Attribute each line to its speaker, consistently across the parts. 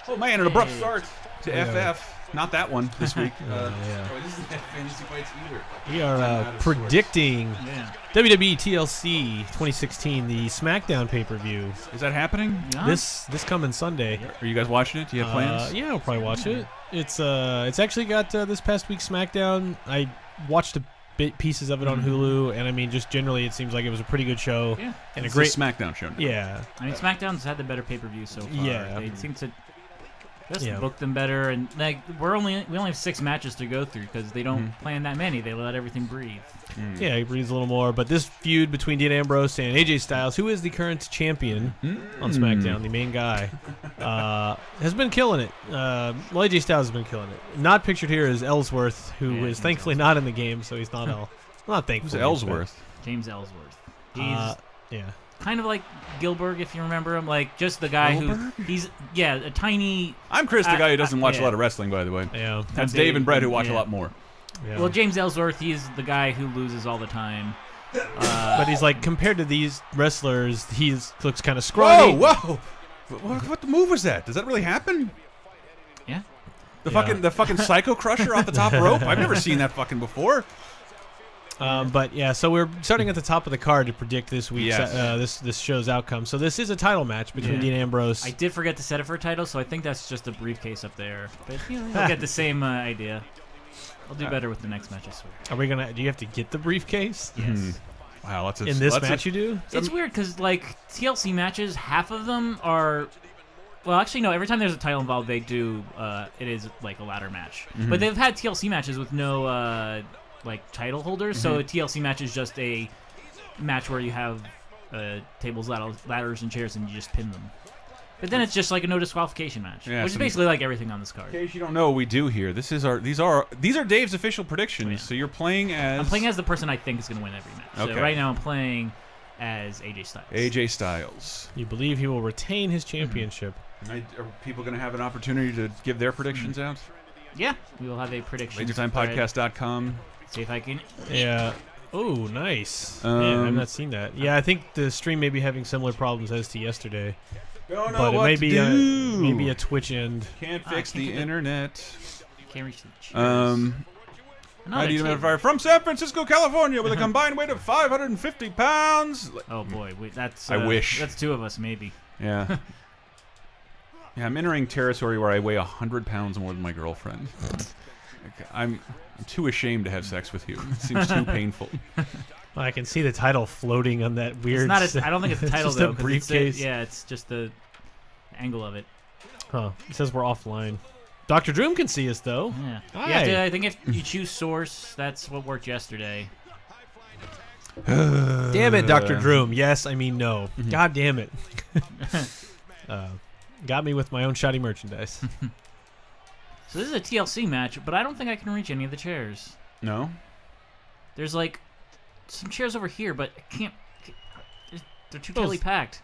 Speaker 1: Oh man, an abrupt start to FF. Not that one this week.
Speaker 2: This isn't Fantasy Fights either.
Speaker 3: We are predicting WWE TLC 2016, the SmackDown pay-per-view.
Speaker 1: Is that happening?
Speaker 3: Yeah. This coming Sunday.
Speaker 1: Are you guys watching it? Do you have plans?
Speaker 3: Yeah, I'll probably watch it. It's actually got this past week's SmackDown. I watched pieces of it on Hulu, and I mean, just generally, it seems like it was a pretty good show.
Speaker 1: Yeah,
Speaker 3: and
Speaker 1: it's
Speaker 3: a great
Speaker 1: SmackDown show. Now.
Speaker 3: Yeah,
Speaker 4: I mean, SmackDown's had the better pay-per-view so far.
Speaker 3: Yeah,
Speaker 4: they seem to just book them better, and like we only have 6 matches to go through because they don't plan that many. They let everything breathe.
Speaker 3: Yeah, he breathes a little more. But this feud between Dean Ambrose and AJ Styles, who is the current champion on SmackDown, the main guy, has been killing it. Well, AJ Styles has been killing it. Not pictured here is Ellsworth, who is thankfully not in the game, so he's not not thankful.
Speaker 1: Who's Ellsworth?
Speaker 4: James Ellsworth. He's
Speaker 3: yeah.
Speaker 4: Kind of like Gilbert, if you remember him, like just the guy he's a tiny.
Speaker 1: I'm Chris, the guy who doesn't watch a lot of wrestling, by the way.
Speaker 3: Yeah,
Speaker 1: that's Dave and Brett who watch a lot more.
Speaker 3: Yeah.
Speaker 4: Well, James Ellsworth, he's the guy who loses all the time.
Speaker 3: But he's like, compared to these wrestlers, he looks kind of scrawny.
Speaker 1: Whoa! What the move was that? Does that really happen?
Speaker 4: Yeah.
Speaker 1: The fucking Psycho Crusher off the top rope. I've never seen that fucking before.
Speaker 3: But yeah, so we're starting at the top of the card to predict this week's this show's outcome. So this is a title match between Dean Ambrose.
Speaker 4: I did forget to set it for a title, so I think that's just a briefcase up there. But you'll get the same idea. I'll do better with the next match, I swear.
Speaker 3: Are we gonna? Do you have to get the briefcase?
Speaker 4: Yes.
Speaker 1: Wow, that's
Speaker 3: in this match you do.
Speaker 4: It's weird because like TLC matches, half of them are. Well, actually, no. Every time there's a title involved, they do. It is like a ladder match. But they've had TLC matches with no like title holders. So a TLC match is just a match where you have tables, ladders, and chairs, and you just pin them. But then it's just like a no disqualification match, which is basically like everything on this card.
Speaker 1: In case you don't know what we do here, these are Dave's official predictions. Yeah. So you're playing as...
Speaker 4: I'm playing as the person I think is going to win every match.
Speaker 1: Okay.
Speaker 4: So right now I'm playing as AJ Styles.
Speaker 1: AJ Styles.
Speaker 3: You believe he will retain his championship.
Speaker 1: Are people going to have an opportunity to give their predictions out?
Speaker 4: Yeah, we will have a prediction.
Speaker 1: LaserTimePodcast.com.
Speaker 4: See if I can...
Speaker 3: Yeah. Oh, nice. Yeah, I've not seen that. Yeah, I think the stream may be having similar problems as to yesterday.
Speaker 1: Don't know
Speaker 3: but
Speaker 1: what
Speaker 3: it may be maybe a Twitch end.
Speaker 1: Can't fix the internet.
Speaker 4: Can't reach the chairs.
Speaker 1: I need a fire from San Francisco, California, with a combined weight of 550 pounds.
Speaker 4: Oh boy, that's.
Speaker 1: I wish
Speaker 4: that's 2 of us, maybe.
Speaker 1: Yeah. Yeah, I'm entering territory where I weigh 100 pounds more than my girlfriend. I'm too ashamed to have sex with you. It seems too painful.
Speaker 3: I can see the title floating on that weird.
Speaker 4: It's not I don't think it's a title
Speaker 3: it's
Speaker 4: though.
Speaker 3: A briefcase.
Speaker 4: It's just the angle of it.
Speaker 3: Huh? It says we're offline. Dr. Droom can see us though.
Speaker 4: Yeah.
Speaker 3: Hi.
Speaker 4: I think if you choose source, that's what worked yesterday.
Speaker 3: Damn it, Dr. Droom. Yes, I mean no. God damn it. Got me with my own shoddy merchandise.
Speaker 4: So this is a TLC match, but I don't think I can reach any of the chairs.
Speaker 1: No.
Speaker 4: There's like some chairs over here, but I can't. They're too tightly packed.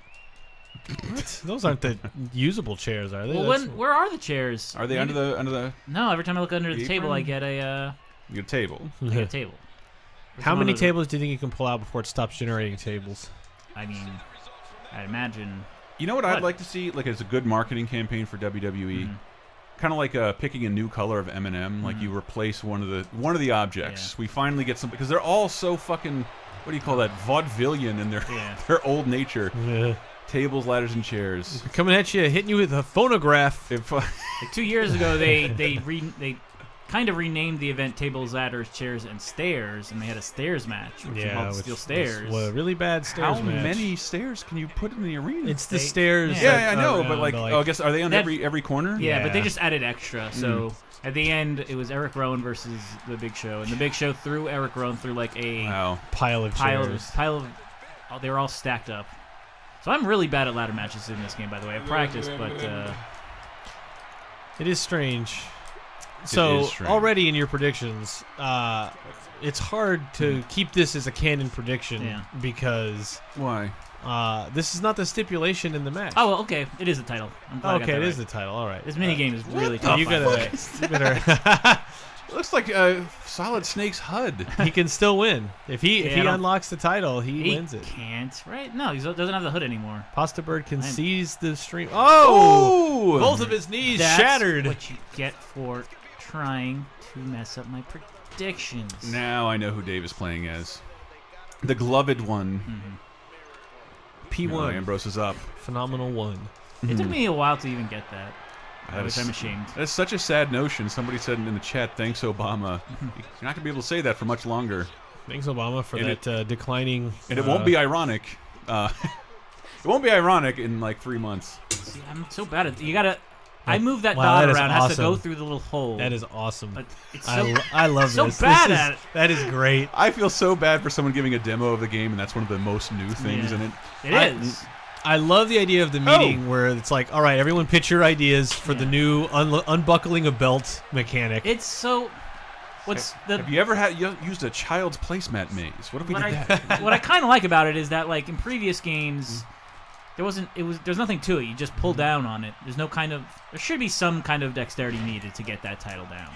Speaker 3: What? Those aren't the usable chairs, are they?
Speaker 4: Well, where are the chairs?
Speaker 1: Are they under the?
Speaker 4: No, every time I look under the table, I get a.
Speaker 1: You get a table.
Speaker 4: I get a table.
Speaker 3: How many tables do you think you can pull out before it stops generating tables?
Speaker 4: I mean, I'd imagine.
Speaker 1: You know what I'd like to see? Like, as a good marketing campaign for WWE. Kind of like picking a new color of M&M. Like you replace one of the objects. We finally get some because they're all so fucking. What do you call that? Vaudevillian in their old nature.
Speaker 3: Yeah.
Speaker 1: Tables, ladders, and chairs.
Speaker 3: Coming at you, hitting you with a phonograph.
Speaker 4: Like 2 years ago, they kind of renamed the event Tables, Ladders, Chairs, and Stairs, and they had a stairs match, which involved steel stairs.
Speaker 3: Well, a really bad stairs
Speaker 1: How
Speaker 3: match.
Speaker 1: many stairs can you put in the arena?
Speaker 3: It's the stairs.
Speaker 1: Yeah, I know, but like, I guess are they on every corner?
Speaker 4: Yeah, but they just added extra. So at the end, it was Eric Rowan versus the Big Show, and the Big Show threw Eric Rowan through like a
Speaker 3: pile of chairs.
Speaker 4: They were all stacked up. So I'm really bad at ladder matches in this game, by the way. I've practiced, but
Speaker 3: it is strange. So already in your predictions, it's hard to keep this as a canon prediction because
Speaker 1: why?
Speaker 3: This is not the stipulation in the match.
Speaker 4: Oh, well, okay, it is the title. I'm glad
Speaker 3: okay, it is the title. All right.
Speaker 4: This minigame is really tough.
Speaker 3: You better.
Speaker 1: It looks like Solid Snake's HUD.
Speaker 3: He can still win. If he unlocks the title, he wins it.
Speaker 4: He can't, right? No, he doesn't have the hood anymore.
Speaker 3: Pasta Bird can seize the stream. Oh! Both of his knees shattered.
Speaker 4: That's what you get for trying to mess up my predictions.
Speaker 1: Now I know who Dave is playing as. The gloved one.
Speaker 3: P1.
Speaker 1: No, Ambrose is up.
Speaker 3: Phenomenal one.
Speaker 4: It took me a while to even get that. Which I'm ashamed.
Speaker 1: That's such a sad notion. Somebody said in the chat, thanks, Obama. You're not going to be able to say that for much longer.
Speaker 3: Thanks, Obama, for that declining...
Speaker 1: And it won't be ironic. It won't be ironic in like 3 months.
Speaker 4: See, I'm so bad at... You got to... I move that dot around. It has to go through the little hole.
Speaker 3: That is awesome.
Speaker 4: It's so,
Speaker 3: I love
Speaker 4: so
Speaker 3: this.
Speaker 4: So bad at it.
Speaker 3: That is great.
Speaker 1: I feel so bad for someone giving a demo of the game, and that's one of the most new things in it.
Speaker 4: It is.
Speaker 3: I love the idea of the meeting where it's like, all right, everyone pitch your ideas for the new unbuckling a belt mechanic.
Speaker 4: It's so...
Speaker 1: Have you ever used a child's placemat maze? What if we did that?
Speaker 4: What I kind of like about it is that, like, in previous games, there's nothing to it. You just pull down on it. There should be some kind of dexterity needed to get that title down.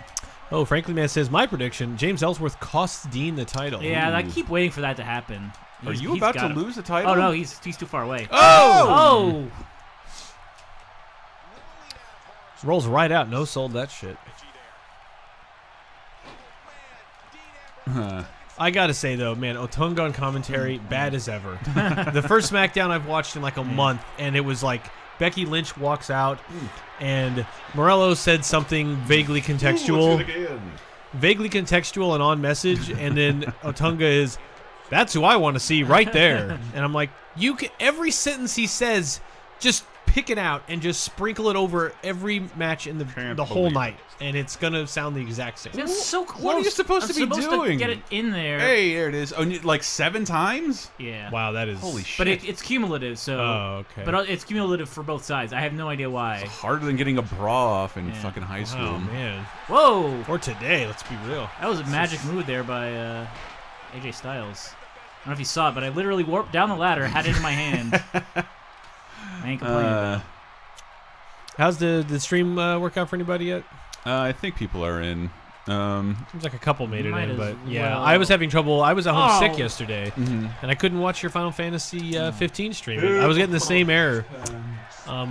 Speaker 3: Oh, Frankly Man says, my prediction, James Ellsworth costs Dean the title.
Speaker 4: Yeah, I keep waiting for that to happen.
Speaker 1: Are you about to lose the title?
Speaker 4: Oh, no, he's too far away.
Speaker 3: Oh! Rolls right out. No sold that shit. I gotta say, though, man, Otunga on commentary, bad as ever. The first SmackDown I've watched in like a month, and it was like Becky Lynch walks out, and Morello said something vaguely contextual. Vaguely contextual and on message, and then Otunga is... That's who I want to see right there. And I'm like, every sentence he says, just pick it out and just sprinkle it over every match in the whole night, and it's gonna sound the exact same.
Speaker 4: It's so close.
Speaker 1: What are you supposed to be doing?
Speaker 4: To get it in there.
Speaker 1: Hey, there it is. Oh, like 7 times?
Speaker 4: Yeah.
Speaker 3: Wow, that is
Speaker 1: holy shit.
Speaker 4: But it's cumulative, so.
Speaker 3: Oh, okay.
Speaker 4: But it's cumulative for both sides. I have no idea why.
Speaker 1: It's harder than getting a bra off in fucking high school.
Speaker 3: Oh man.
Speaker 4: Whoa.
Speaker 3: Or today. Let's be real.
Speaker 4: That was a magic move there by AJ Styles. I don't know if you saw it, but I literally warped down the ladder, had it in my hand. I ain't complaining about it.
Speaker 3: How's the stream work out for anybody yet?
Speaker 1: I think people are in.
Speaker 3: Seems like a couple made it in, but yeah,
Speaker 4: well.
Speaker 3: I was having trouble. I was at home sick yesterday, and I couldn't watch your Final Fantasy 15 stream. I was getting the same error,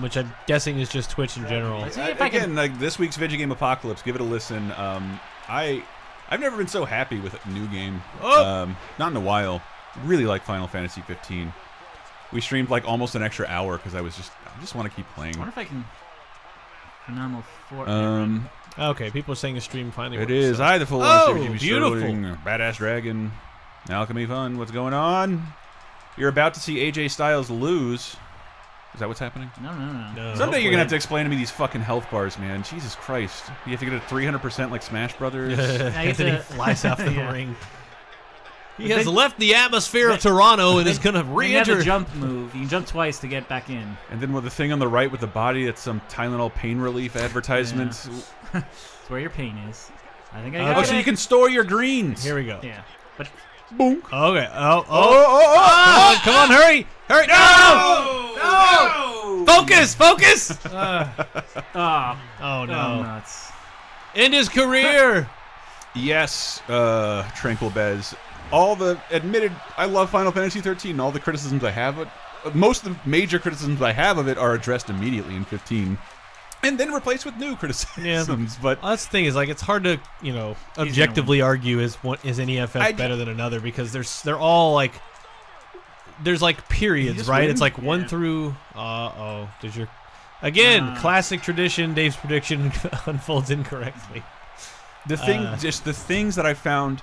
Speaker 3: which I'm guessing is just Twitch in general.
Speaker 1: Again, like this week's Video Game Apocalypse, give it a listen. I've never been so happy with a new game. Not in a while. Really like Final Fantasy 15. We streamed like almost an extra hour because I just want to keep playing.
Speaker 4: I wonder if I can. Phenomenal 4.
Speaker 3: Okay, people are saying the stream finally works.
Speaker 1: It is.
Speaker 3: So.
Speaker 1: I, the full
Speaker 3: beautiful.
Speaker 1: Badass Dragon. Alchemy Fun. What's going on? You're about to see AJ Styles lose. Is that what's happening?
Speaker 4: No.
Speaker 1: Someday you're going to have to explain to me these fucking health bars, man. Jesus Christ. You have to get a 300% like Smash Brothers.
Speaker 3: Anthony flies off the ring. He has left the atmosphere of Toronto and is going to re-enter.
Speaker 4: You have a jump move. You can jump twice to get back in.
Speaker 1: And then with the thing on the right with the body, that's some Tylenol pain relief advertisement.
Speaker 4: That's where your pain is. I think I got it.
Speaker 1: So you can store your greens.
Speaker 3: Here we go.
Speaker 4: Yeah. But
Speaker 1: boom.
Speaker 3: Okay. Oh. Come on, hurry. Hurry. No. Focus. Oh, no.
Speaker 4: Nuts.
Speaker 3: End his career.
Speaker 1: Yes, Tranquil Bez. All the admitted, I love Final Fantasy 13. And all the criticisms I have, most of the major criticisms I have of it are addressed immediately in 15, and then replaced with new criticisms. But
Speaker 3: that's the thing is like it's hard to objectively argue is any FF better than another because they're all like there's like periods, right? It's like 1 through Did your classic tradition? Dave's prediction unfolds incorrectly.
Speaker 1: The things that I found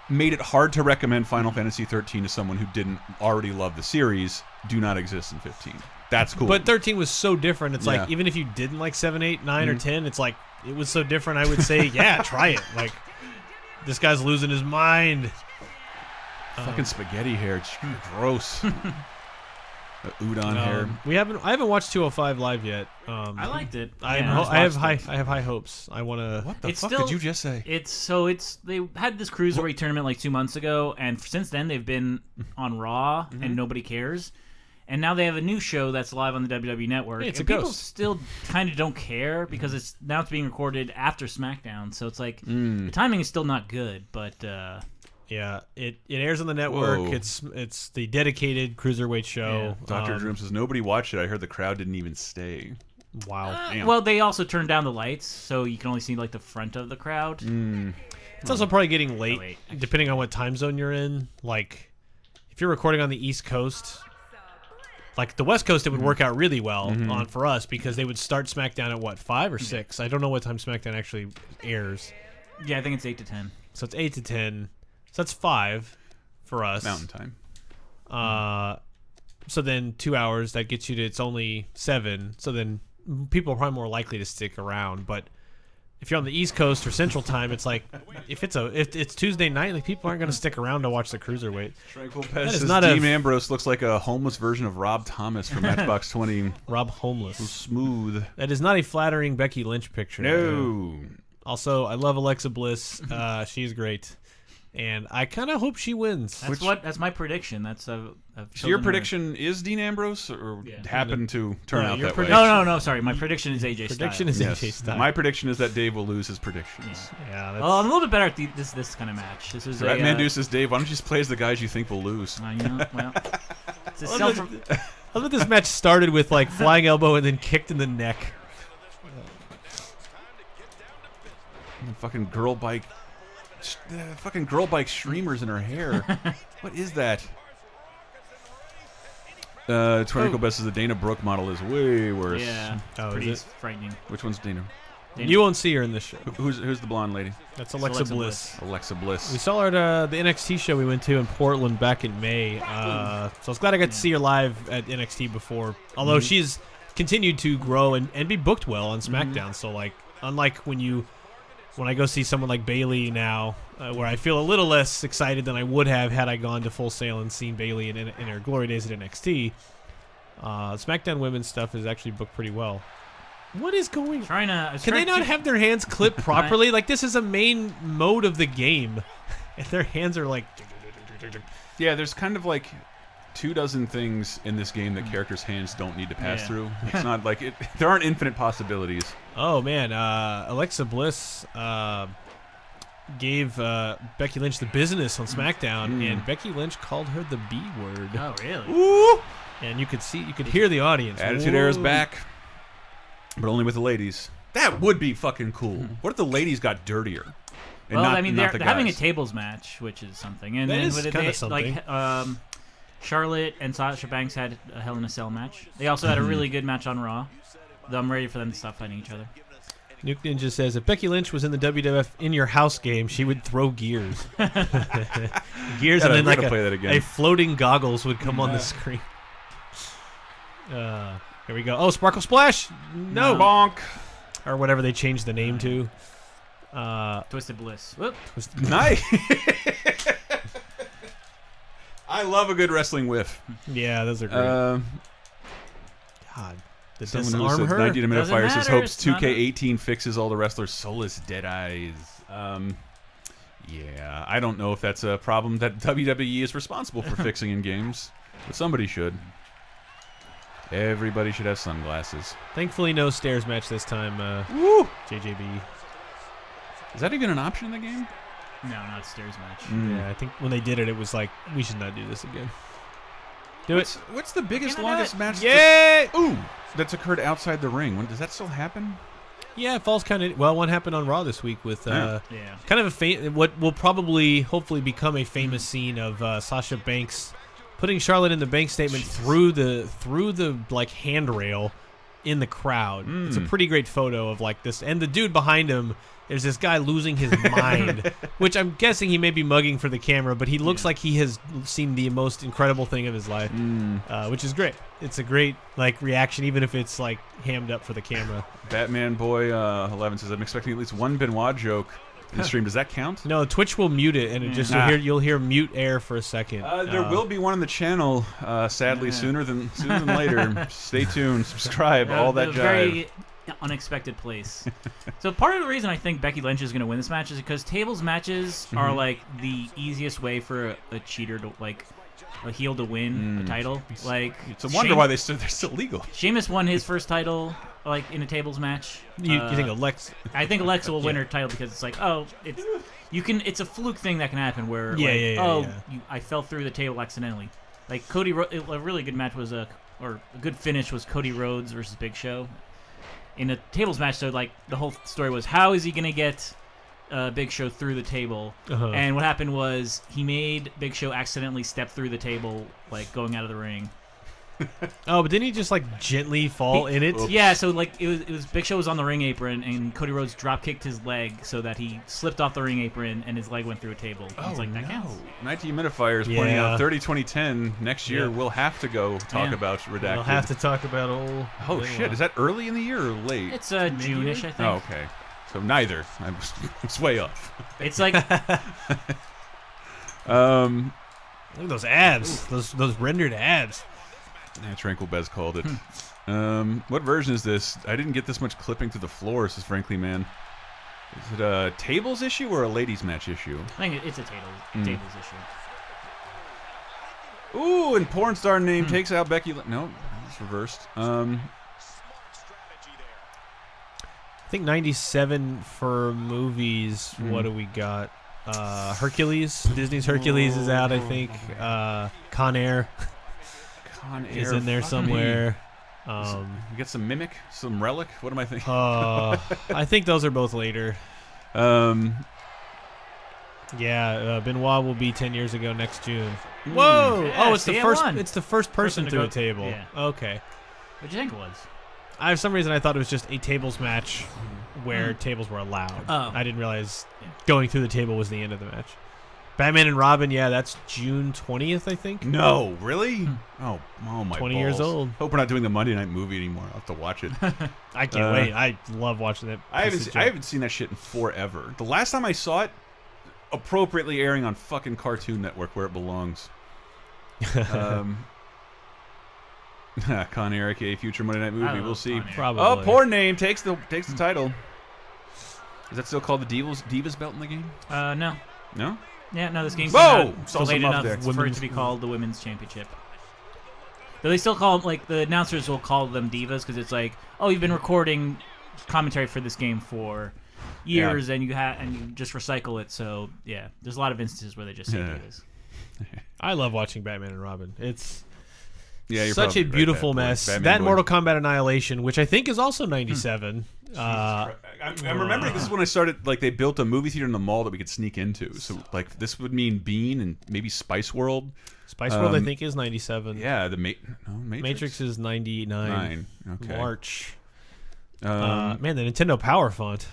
Speaker 1: made it hard to recommend Final Fantasy 13 to someone who didn't already love the series do not exist in 15. That's cool.
Speaker 3: But 13 was so different. It's like even if you didn't like 7, 8, 9, or 10, it's like it was so different. I would say, yeah, try it. Like this guy's losing his mind.
Speaker 1: Fucking spaghetti hair, it's gross. Udon hair.
Speaker 3: I haven't watched 205 live yet.
Speaker 4: I liked it.
Speaker 3: I have high hopes. I want to.
Speaker 1: What the fuck did you just say?
Speaker 4: They had this Cruiserweight tournament like 2 months ago, and since then they've been on Raw, and nobody cares. And now they have a new show that's live on the WWE Network.
Speaker 3: Hey, it's
Speaker 4: and
Speaker 3: a
Speaker 4: people
Speaker 3: ghost.
Speaker 4: still kind of don't care because it's being recorded after SmackDown. So it's like the timing is still not good, but
Speaker 3: Yeah, it airs on the network.
Speaker 1: Whoa.
Speaker 3: It's the dedicated cruiserweight show.
Speaker 1: Dr. Droom says nobody watched it. I heard the crowd didn't even stay.
Speaker 3: Wow.
Speaker 1: Damn.
Speaker 4: well, they also turned down the lights, so you can only see like the front of the crowd.
Speaker 3: It's also probably getting late,
Speaker 4: wait.
Speaker 3: depending on what time zone you're in. Like, if you're recording on the East Coast, like the West Coast, it would work out really well on for us because they would start SmackDown at what, 5 or 6? I don't know what time SmackDown actually airs.
Speaker 4: Yeah, I think it's 8 to 10.
Speaker 3: So it's 8 to 10. So that's 5 for us.
Speaker 1: Mountain time.
Speaker 3: So then 2 hours, that gets you to, it's only 7. So then people are probably more likely to stick around. But if you're on the East Coast or Central Time, it's like, if it's Tuesday night, like people aren't going to stick around to watch the cruiserweight.
Speaker 1: Tranquil Pez
Speaker 3: That is
Speaker 1: says
Speaker 3: not
Speaker 1: Dean Ambrose looks like a homeless version of Rob Thomas from Matchbox 20.
Speaker 3: Rob Homeless.
Speaker 1: Smooth.
Speaker 3: That is not a flattering Becky Lynch picture.
Speaker 1: No.
Speaker 3: Also, I love Alexa Bliss. She's great. And I kind of hope she wins.
Speaker 4: That's my prediction. That's I've
Speaker 1: So your
Speaker 4: chosen her.
Speaker 1: prediction is Dean Ambrose, or
Speaker 4: Yeah.
Speaker 1: happened to turn
Speaker 3: No,
Speaker 1: out
Speaker 3: your
Speaker 1: that way?
Speaker 4: No. Sorry, my prediction is AJ
Speaker 3: Prediction
Speaker 4: Styles.
Speaker 3: is
Speaker 1: Yes.
Speaker 3: AJ Styles.
Speaker 1: My prediction is that Dave will lose his predictions.
Speaker 3: Yeah, that's,
Speaker 4: Oh, I'm a little bit better at this kind of match. This is
Speaker 1: Rat
Speaker 4: a
Speaker 1: Mandu says, Dave, why don't you just play as the guys you think will lose?
Speaker 4: well, it's a
Speaker 3: I
Speaker 4: self.
Speaker 3: love that this match started with like flying elbow and then kicked in the neck.
Speaker 1: Fucking girl bike streamers in her hair. What is that? Tornado Best says the Dana Brooke model is way worse.
Speaker 4: Yeah,
Speaker 3: Oh,
Speaker 4: pretty
Speaker 3: is it?
Speaker 4: frightening.
Speaker 1: Which one's Dana?
Speaker 3: You won't see her in this show.
Speaker 1: Who's the blonde lady?
Speaker 3: That's Alexa
Speaker 4: Alexa
Speaker 3: Bliss.
Speaker 1: Alexa Bliss.
Speaker 3: We saw her at the NXT show we went to in Portland back in May. So I was glad I got to see her live at NXT before. Although she's continued to grow and be booked well on SmackDown. So like, unlike when I go see someone like Bayley now, where I feel a little less excited than I would have had I gone to Full Sail and seen Bayley in her glory days at NXT. SmackDown women's stuff is actually booked pretty well. What is going on? Can they not have their hands clipped properly? Like, this is a main mode of the game. And their hands are like...
Speaker 1: Yeah, there's kind of like 24 things in this game that characters' hands don't need to pass
Speaker 4: Yeah.
Speaker 1: through. It's not like it. There aren't infinite possibilities.
Speaker 3: Oh, man. Alexa Bliss gave Becky Lynch the business on SmackDown, and Becky Lynch called her the B word.
Speaker 4: Oh, really?
Speaker 1: Woo!
Speaker 3: And you could hear the audience.
Speaker 1: Attitude
Speaker 3: Whoa.
Speaker 1: Era's back, but only with the ladies. That would be fucking cool. What if the ladies got dirtier? And
Speaker 4: Well,
Speaker 1: not,
Speaker 4: I mean,
Speaker 1: not
Speaker 4: they're
Speaker 1: the
Speaker 4: having a
Speaker 1: guys?
Speaker 4: tables match, which is something. And
Speaker 3: That
Speaker 4: then
Speaker 3: is
Speaker 4: with it,
Speaker 3: kinda
Speaker 4: they-
Speaker 3: something.
Speaker 4: Like, Charlotte and Sasha Banks had a Hell in a Cell match. They also had a really good match on Raw. Though I'm ready for them to stop fighting each other.
Speaker 3: Nuke Ninja says, if Becky Lynch was in the WWF In Your House game, she would throw gears. Gears,
Speaker 1: Yeah,
Speaker 3: and then
Speaker 1: we're
Speaker 3: like
Speaker 1: gonna play that again.
Speaker 3: a floating goggles would come on the screen. Here we go. Oh, Sparkle Splash! No!
Speaker 1: Bonk.
Speaker 3: Or whatever they changed the name to.
Speaker 4: Twisted Bliss. Whoop.
Speaker 1: Nice. I love a good wrestling whiff.
Speaker 3: Yeah, those are great. God. Did
Speaker 1: Someone
Speaker 3: this
Speaker 1: who
Speaker 3: arm
Speaker 1: says
Speaker 3: her?
Speaker 1: 90 to minute
Speaker 4: Doesn't
Speaker 1: fire says
Speaker 4: matter,
Speaker 1: hopes
Speaker 4: it's not
Speaker 1: 2K18 fixes all the wrestlers' soulless dead eyes. Yeah, I don't know if that's a problem that WWE is responsible for fixing in games, but somebody should. Everybody should have sunglasses.
Speaker 3: Thankfully, no stairs match this time,
Speaker 1: Woo!
Speaker 3: JJB.
Speaker 1: Is that even an option in the game?
Speaker 4: No, not a stairs match.
Speaker 3: Yeah, I think when they did it, it was like, we should not do this again. Do it.
Speaker 1: What's the biggest,
Speaker 4: Can I do
Speaker 1: longest
Speaker 4: it?
Speaker 1: match?
Speaker 3: Yay!
Speaker 1: That's occurred outside the ring. Does that still happen?
Speaker 3: Yeah, it falls kind of... Well, one happened on Raw this week with
Speaker 4: Yeah.
Speaker 3: kind of what will probably, hopefully, become a famous scene of Sasha Banks putting Charlotte in the bank statement through the like handrail in the crowd. It's a pretty great photo of like this, and the dude behind him. There's this guy losing his mind, which I'm guessing he may be mugging for the camera, but he looks like he has seen the most incredible thing of his life, which is great. It's a great like reaction, even if it's like hammed up for the camera.
Speaker 1: Batman Boy 11 says, I'm expecting at least one Benoit joke in the stream. Does that count?
Speaker 3: No, Twitch will mute it, and it just you'll hear mute air for a second.
Speaker 1: There will be one on the channel, sadly, sooner than later. Stay tuned, subscribe, all that
Speaker 4: a
Speaker 1: jive.
Speaker 4: very unexpected place. So part of the reason I think Becky Lynch is going to win this match is because tables matches are like the easiest way for a cheater to like a heel to win a title. Like
Speaker 1: It's a wonder why they're still legal.
Speaker 4: Sheamus won his first title like in a tables match.
Speaker 3: You think Alexa?
Speaker 4: I think Alexa will win her title because it's like, oh, it's a fluke thing that can happen where I fell through the table accidentally. Like a really good match was or a good finish was Cody Rhodes versus Big Show. In a tables match, so like the whole story was how is he gonna get Big Show through the table? And what happened was he made Big Show accidentally step through the table, like going out of the ring.
Speaker 3: Oh, but didn't he just like gently fall in it?
Speaker 4: Yeah, so like it was Big Show was on the ring apron and Cody Rhodes drop kicked his leg so that he slipped off the ring apron and his leg went through a table. It's like that counts.
Speaker 1: 19 Humidifiers pointing out 30-20-10 next year. We'll have to go talk about Redacted.
Speaker 3: We'll have to talk about old.
Speaker 1: Oh shit! Is that early in the year or late?
Speaker 4: It's June-ish, I think.
Speaker 1: Oh, okay. So neither. It's way off.
Speaker 4: It's like
Speaker 3: look at those abs. Those rendered abs.
Speaker 1: Yeah, Tranquil Bez called it. What version is this? I didn't get this much clipping to the floor, says Frankly Man. Is it a tables issue or a ladies match issue?
Speaker 4: I think it's a tables issue.
Speaker 1: Ooh, and porn star name takes out Becky. No, it's reversed.
Speaker 3: I think 97 for movies. What do we got? Hercules. Disney's Hercules is out, I think. Con Air. Is in there somewhere.
Speaker 1: You get some Mimic, some Relic. What am I thinking?
Speaker 3: I think those are both later.
Speaker 1: Benoit
Speaker 3: will be 10 years ago next June. Whoa!
Speaker 4: Yeah,
Speaker 3: it's the first. It's the first person to a table.
Speaker 4: Yeah.
Speaker 3: Okay.
Speaker 4: What do you think it was?
Speaker 3: For some reason I thought it was just a tables match where tables were allowed.
Speaker 4: Oh.
Speaker 3: I didn't realize going through the table was the end of the match. Batman and Robin, that's June 20th, I think.
Speaker 1: No, really? Oh my
Speaker 3: 20
Speaker 1: balls.
Speaker 3: years old.
Speaker 1: Hope we're not doing the Monday night movie anymore. I'll have to watch it.
Speaker 3: I can't wait. I love watching that.
Speaker 1: I haven't seen that shit in forever. The last time I saw it, appropriately airing on fucking Cartoon Network where it belongs. Con Air, aka future Monday night movie. We'll see.
Speaker 3: Probably.
Speaker 1: Oh, porn name takes the title. Is that still called the Divas belt in the game?
Speaker 4: No.
Speaker 1: No?
Speaker 4: Yeah, no, this game's
Speaker 1: Whoa!
Speaker 4: not late enough for it to be called the Women's Championship. Though they still call them, like, the announcers will call them Divas because it's like, oh, you've been recording commentary for this game for years and you just recycle it. So, yeah, there's a lot of instances where they just say Divas.
Speaker 3: I love watching Batman and Robin. It's
Speaker 1: you're
Speaker 3: such a beautiful mess. That
Speaker 1: boy.
Speaker 3: Mortal Kombat Annihilation, which I think is also 97.
Speaker 1: I'm remembering this is when I started. Like they built a movie theater in the mall that we could sneak into. So like this would mean Bean and maybe Spice World.
Speaker 3: Spice World, I think, is 97.
Speaker 1: Yeah, the
Speaker 3: Matrix is 99.
Speaker 1: Okay.
Speaker 3: March. Man, the Nintendo Power font.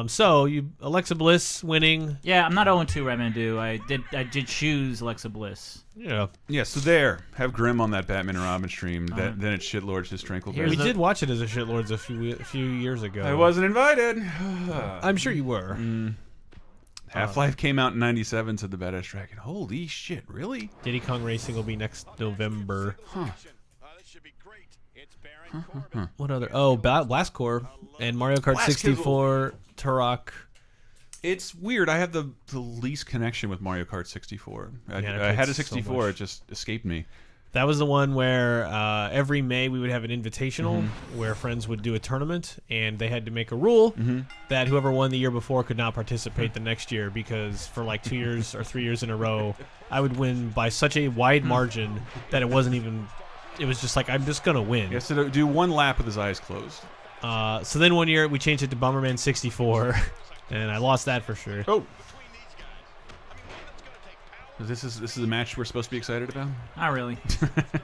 Speaker 3: So you Alexa Bliss winning.
Speaker 4: Yeah, I'm not 0-2 Ramandu. I did choose Alexa Bliss.
Speaker 3: Yeah.
Speaker 1: Yeah, so there. Have Grim on that Batman and Robin stream. Then it's Shitlords just Tranquil.
Speaker 3: We did watch it as a Shitlords a few years ago.
Speaker 1: I wasn't invited.
Speaker 3: I'm sure you were.
Speaker 1: Half-Life came out in 97, said the Badass Dragon. Holy shit, really?
Speaker 3: Diddy Kong Racing will be next November. What other? Oh, Blast Corps and Mario Kart 64, Turok.
Speaker 1: It's weird. I have the least connection with Mario Kart 64. I had a 64.
Speaker 3: So
Speaker 1: it just escaped me.
Speaker 3: That was the one where every May we would have an invitational where friends would do a tournament, and they had to make a rule that whoever won the year before could not participate the next year because for like 2 years or 3 years in a row, I would win by such a wide margin that it wasn't even. It was just like, I'm just going to win.
Speaker 1: He has to do one lap with his eyes closed.
Speaker 3: So then one year we changed it to Bomberman 64, and I lost that for sure.
Speaker 1: Oh. This is a match we're supposed to be excited about?
Speaker 4: Not really.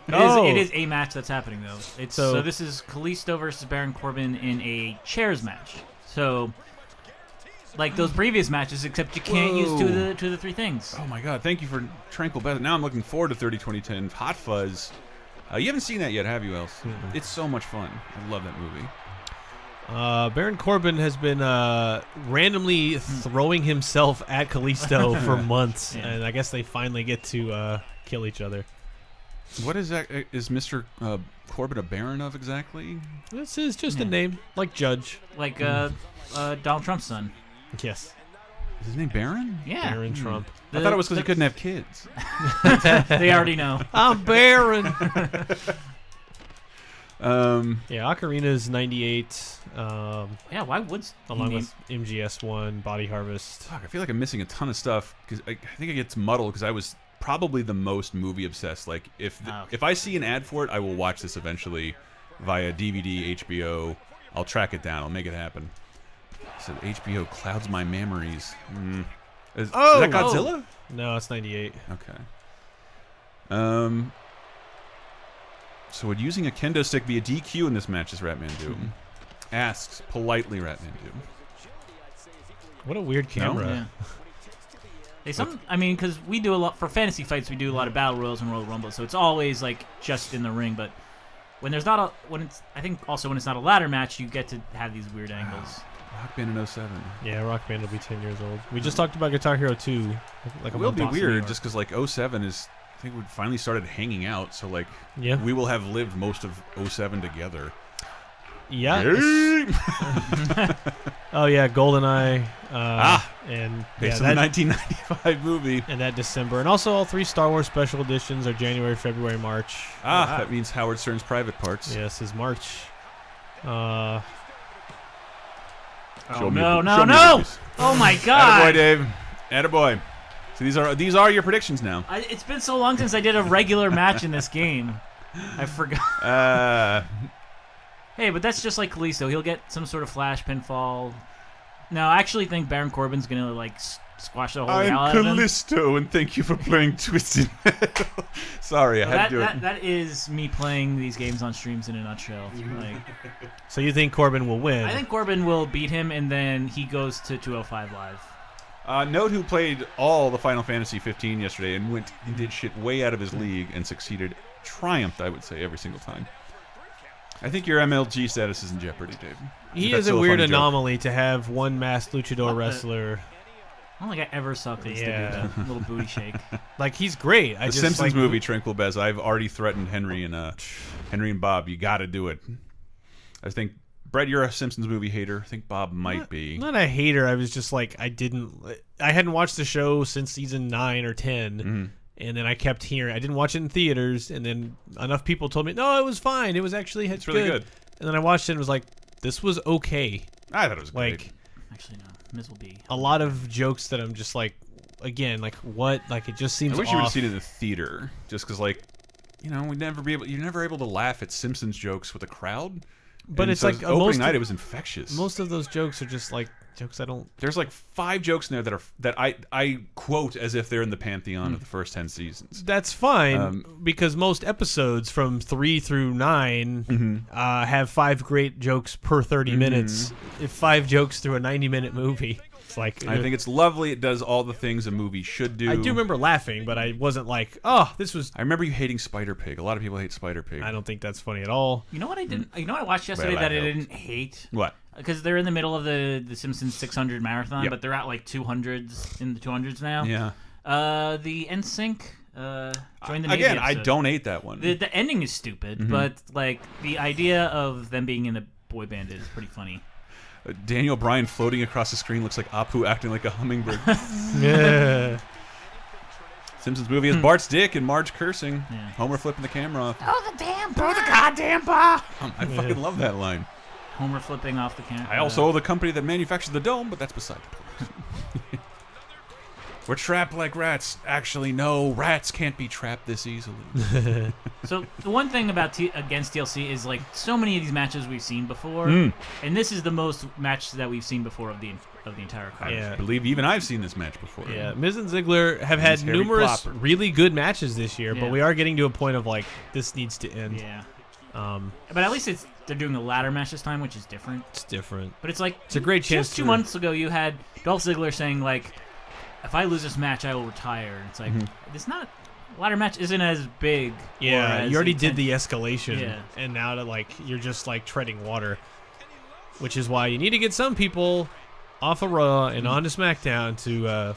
Speaker 4: It is a match that's happening, though. So this is Kalisto versus Baron Corbin in a chairs match. So, like those previous matches, except you can't use two of the three things.
Speaker 1: Oh, my God. Thank you for Tranquil Beth. Now I'm looking forward to 30-20-10. Hot Fuzz. You haven't seen that yet, have you, Els? It's so much fun. I love that movie.
Speaker 3: Baron Corbin has been randomly throwing himself at Kalisto for months, and I guess they finally get to kill each other.
Speaker 1: What is that? Is Mr. Corbin a Baron of exactly?
Speaker 3: This is just a name, like Judge.
Speaker 4: Like Donald Trump's son.
Speaker 3: Yes.
Speaker 1: Is his name Baron?
Speaker 4: Yeah.
Speaker 3: Baron Trump.
Speaker 1: I thought it was because he couldn't have kids.
Speaker 4: They already know.
Speaker 3: I'm Baron.
Speaker 1: Yeah,
Speaker 3: Ocarina's 98.
Speaker 4: Yeah, why would
Speaker 3: Along with MGS1, Body Harvest.
Speaker 1: Fuck, I feel like I'm missing a ton of stuff because I think it gets muddled because I was probably the most movie obsessed. Like if I see an ad for it, I will watch this eventually via DVD, HBO. I'll track it down. I'll make it happen. So HBO clouds my memories. Is that Godzilla?
Speaker 3: No, it's 98.
Speaker 1: Okay. So would using a kendo stick be a DQ in this match? Is Ratman Doom? Asks politely, Ratman Doom.
Speaker 3: What a weird camera.
Speaker 4: Yeah. I mean, because we do a lot for fantasy fights. We do a lot of battle royals and Royal Rumble, so it's always like just in the ring. But when there's not I think also when it's not a ladder match, you get to have these weird angles.
Speaker 1: Rock Band in 07.
Speaker 3: Yeah, Rock Band will be 10 years old. We just talked about Guitar Hero 2.
Speaker 1: It will be weird just because like 07 is. I think we finally started hanging out, so like we will have lived most of 07 together.
Speaker 3: Yeah. Oh yeah, GoldenEye. And
Speaker 1: based on the 1995 movie.
Speaker 3: And that December, and also all 3 Star Wars special editions are January, February, March.
Speaker 1: That means Howard Stern's Private Parts.
Speaker 3: Yes, is March.
Speaker 4: No!
Speaker 1: Oh
Speaker 4: my God!
Speaker 1: Attaboy, Dave. Attaboy. So these are your predictions now.
Speaker 4: It's been so long since I did a regular match in this game. I forgot. Hey, but that's just like Kalisto. He'll get some sort of flash pinfall. No, I actually think Baron Corbin's gonna like squash the whole hell out of him.
Speaker 1: I'm Kalisto, and thank you for playing Twisted Metal. Sorry, I had to do it.
Speaker 4: That is me playing these games on streams in a nutshell. Like,
Speaker 3: so you think Corbin will win?
Speaker 4: I think Corbin will beat him, and then he goes to 205 Live.
Speaker 1: Note who played all the Final Fantasy 15 yesterday and went and did shit way out of his league and triumphed, I would say, every single time. I think your MLG status is in jeopardy, Dave.
Speaker 3: He is a weird anomaly to have one masked luchador wrestler.
Speaker 4: I don't think I ever saw Kalisto do that little booty shake.
Speaker 3: Like, he's great.
Speaker 1: The Simpsons movie, Tranquil Bez, I've already threatened Henry and Bob. You got to do it. I think, Brett, you're a Simpsons movie hater. I think Bob might be.
Speaker 3: Not a hater. I was just like, I hadn't watched the show since season 9 or 10. And then I kept hearing, I didn't watch it in theaters, and then enough people told me, no, it was fine. It was actually
Speaker 1: it's really good.
Speaker 3: And then I watched it and was like, this was okay.
Speaker 1: I thought it was great.
Speaker 4: Like, actually, no. Miz will be.
Speaker 3: A lot of jokes that I'm just like, again, like, what? Like, it just seems
Speaker 1: I wish
Speaker 3: off.
Speaker 1: you would have seen it in the theater, just because, like, you're never able to laugh at Simpsons jokes with a crowd.
Speaker 3: But
Speaker 1: and
Speaker 3: it's
Speaker 1: so
Speaker 3: like
Speaker 1: opening night, it was infectious.
Speaker 3: Most of those jokes are just like jokes I don't.
Speaker 1: There's like 5 jokes in there that I quote as if they're in the pantheon of the first 10 seasons.
Speaker 3: That's fine because most episodes from 3 through 9 have 5 great jokes per 30 minutes. If 5 jokes through a 90-minute movie. It's like,
Speaker 1: I think it's lovely. It does all the things a movie should do.
Speaker 3: I do remember laughing, but I wasn't like, oh, this was.
Speaker 1: I remember you hating Spider Pig. A lot of people hate Spider Pig.
Speaker 3: I don't think that's funny at all.
Speaker 4: You know what I didn't? You know what I watched yesterday that I didn't hate?
Speaker 1: What?
Speaker 4: Because they're in the middle of the Simpsons 600 marathon, but they're at like 200s in the 200s now.
Speaker 1: Yeah.
Speaker 4: The NSYNC. Join the Navy
Speaker 1: again,
Speaker 4: episode.
Speaker 1: I don't hate that one.
Speaker 4: The ending is stupid, but like the idea of them being in the boy band is pretty funny.
Speaker 1: Daniel Bryan floating across the screen looks like Apu acting like a hummingbird.
Speaker 3: Yeah.
Speaker 1: Simpsons movie is Bart's dick and Marge cursing. Yeah. Homer flipping the camera off.
Speaker 4: Oh, the damn bar!
Speaker 1: Oh, the goddamn bar! I fucking love that line.
Speaker 4: Homer flipping off the camera.
Speaker 1: I also owe the company that manufactures the dome, but that's beside the point. We're trapped like rats. Actually, no, rats can't be trapped this easily.
Speaker 4: So the one thing about against TLC is like so many of these matches we've seen before, and this is the most match that we've seen before of the entire card.
Speaker 3: Yeah.
Speaker 1: I believe even I've seen this match before.
Speaker 3: Yeah, Miz and Ziggler have had numerous really good matches this year, but we are getting to a point of like this needs to end.
Speaker 4: Yeah. But at least they're doing a ladder match this time, which is different.
Speaker 3: It's different.
Speaker 4: But it's like
Speaker 3: it's a great chance.
Speaker 4: Just 2 months ago, you had Dolph Ziggler saying like, if I lose this match, I will retire. It's like it's not. Ladder match isn't as big.
Speaker 3: Yeah, you already did the escalation, and now you're just like treading water, which is why you need to get some people off of Raw and onto SmackDown to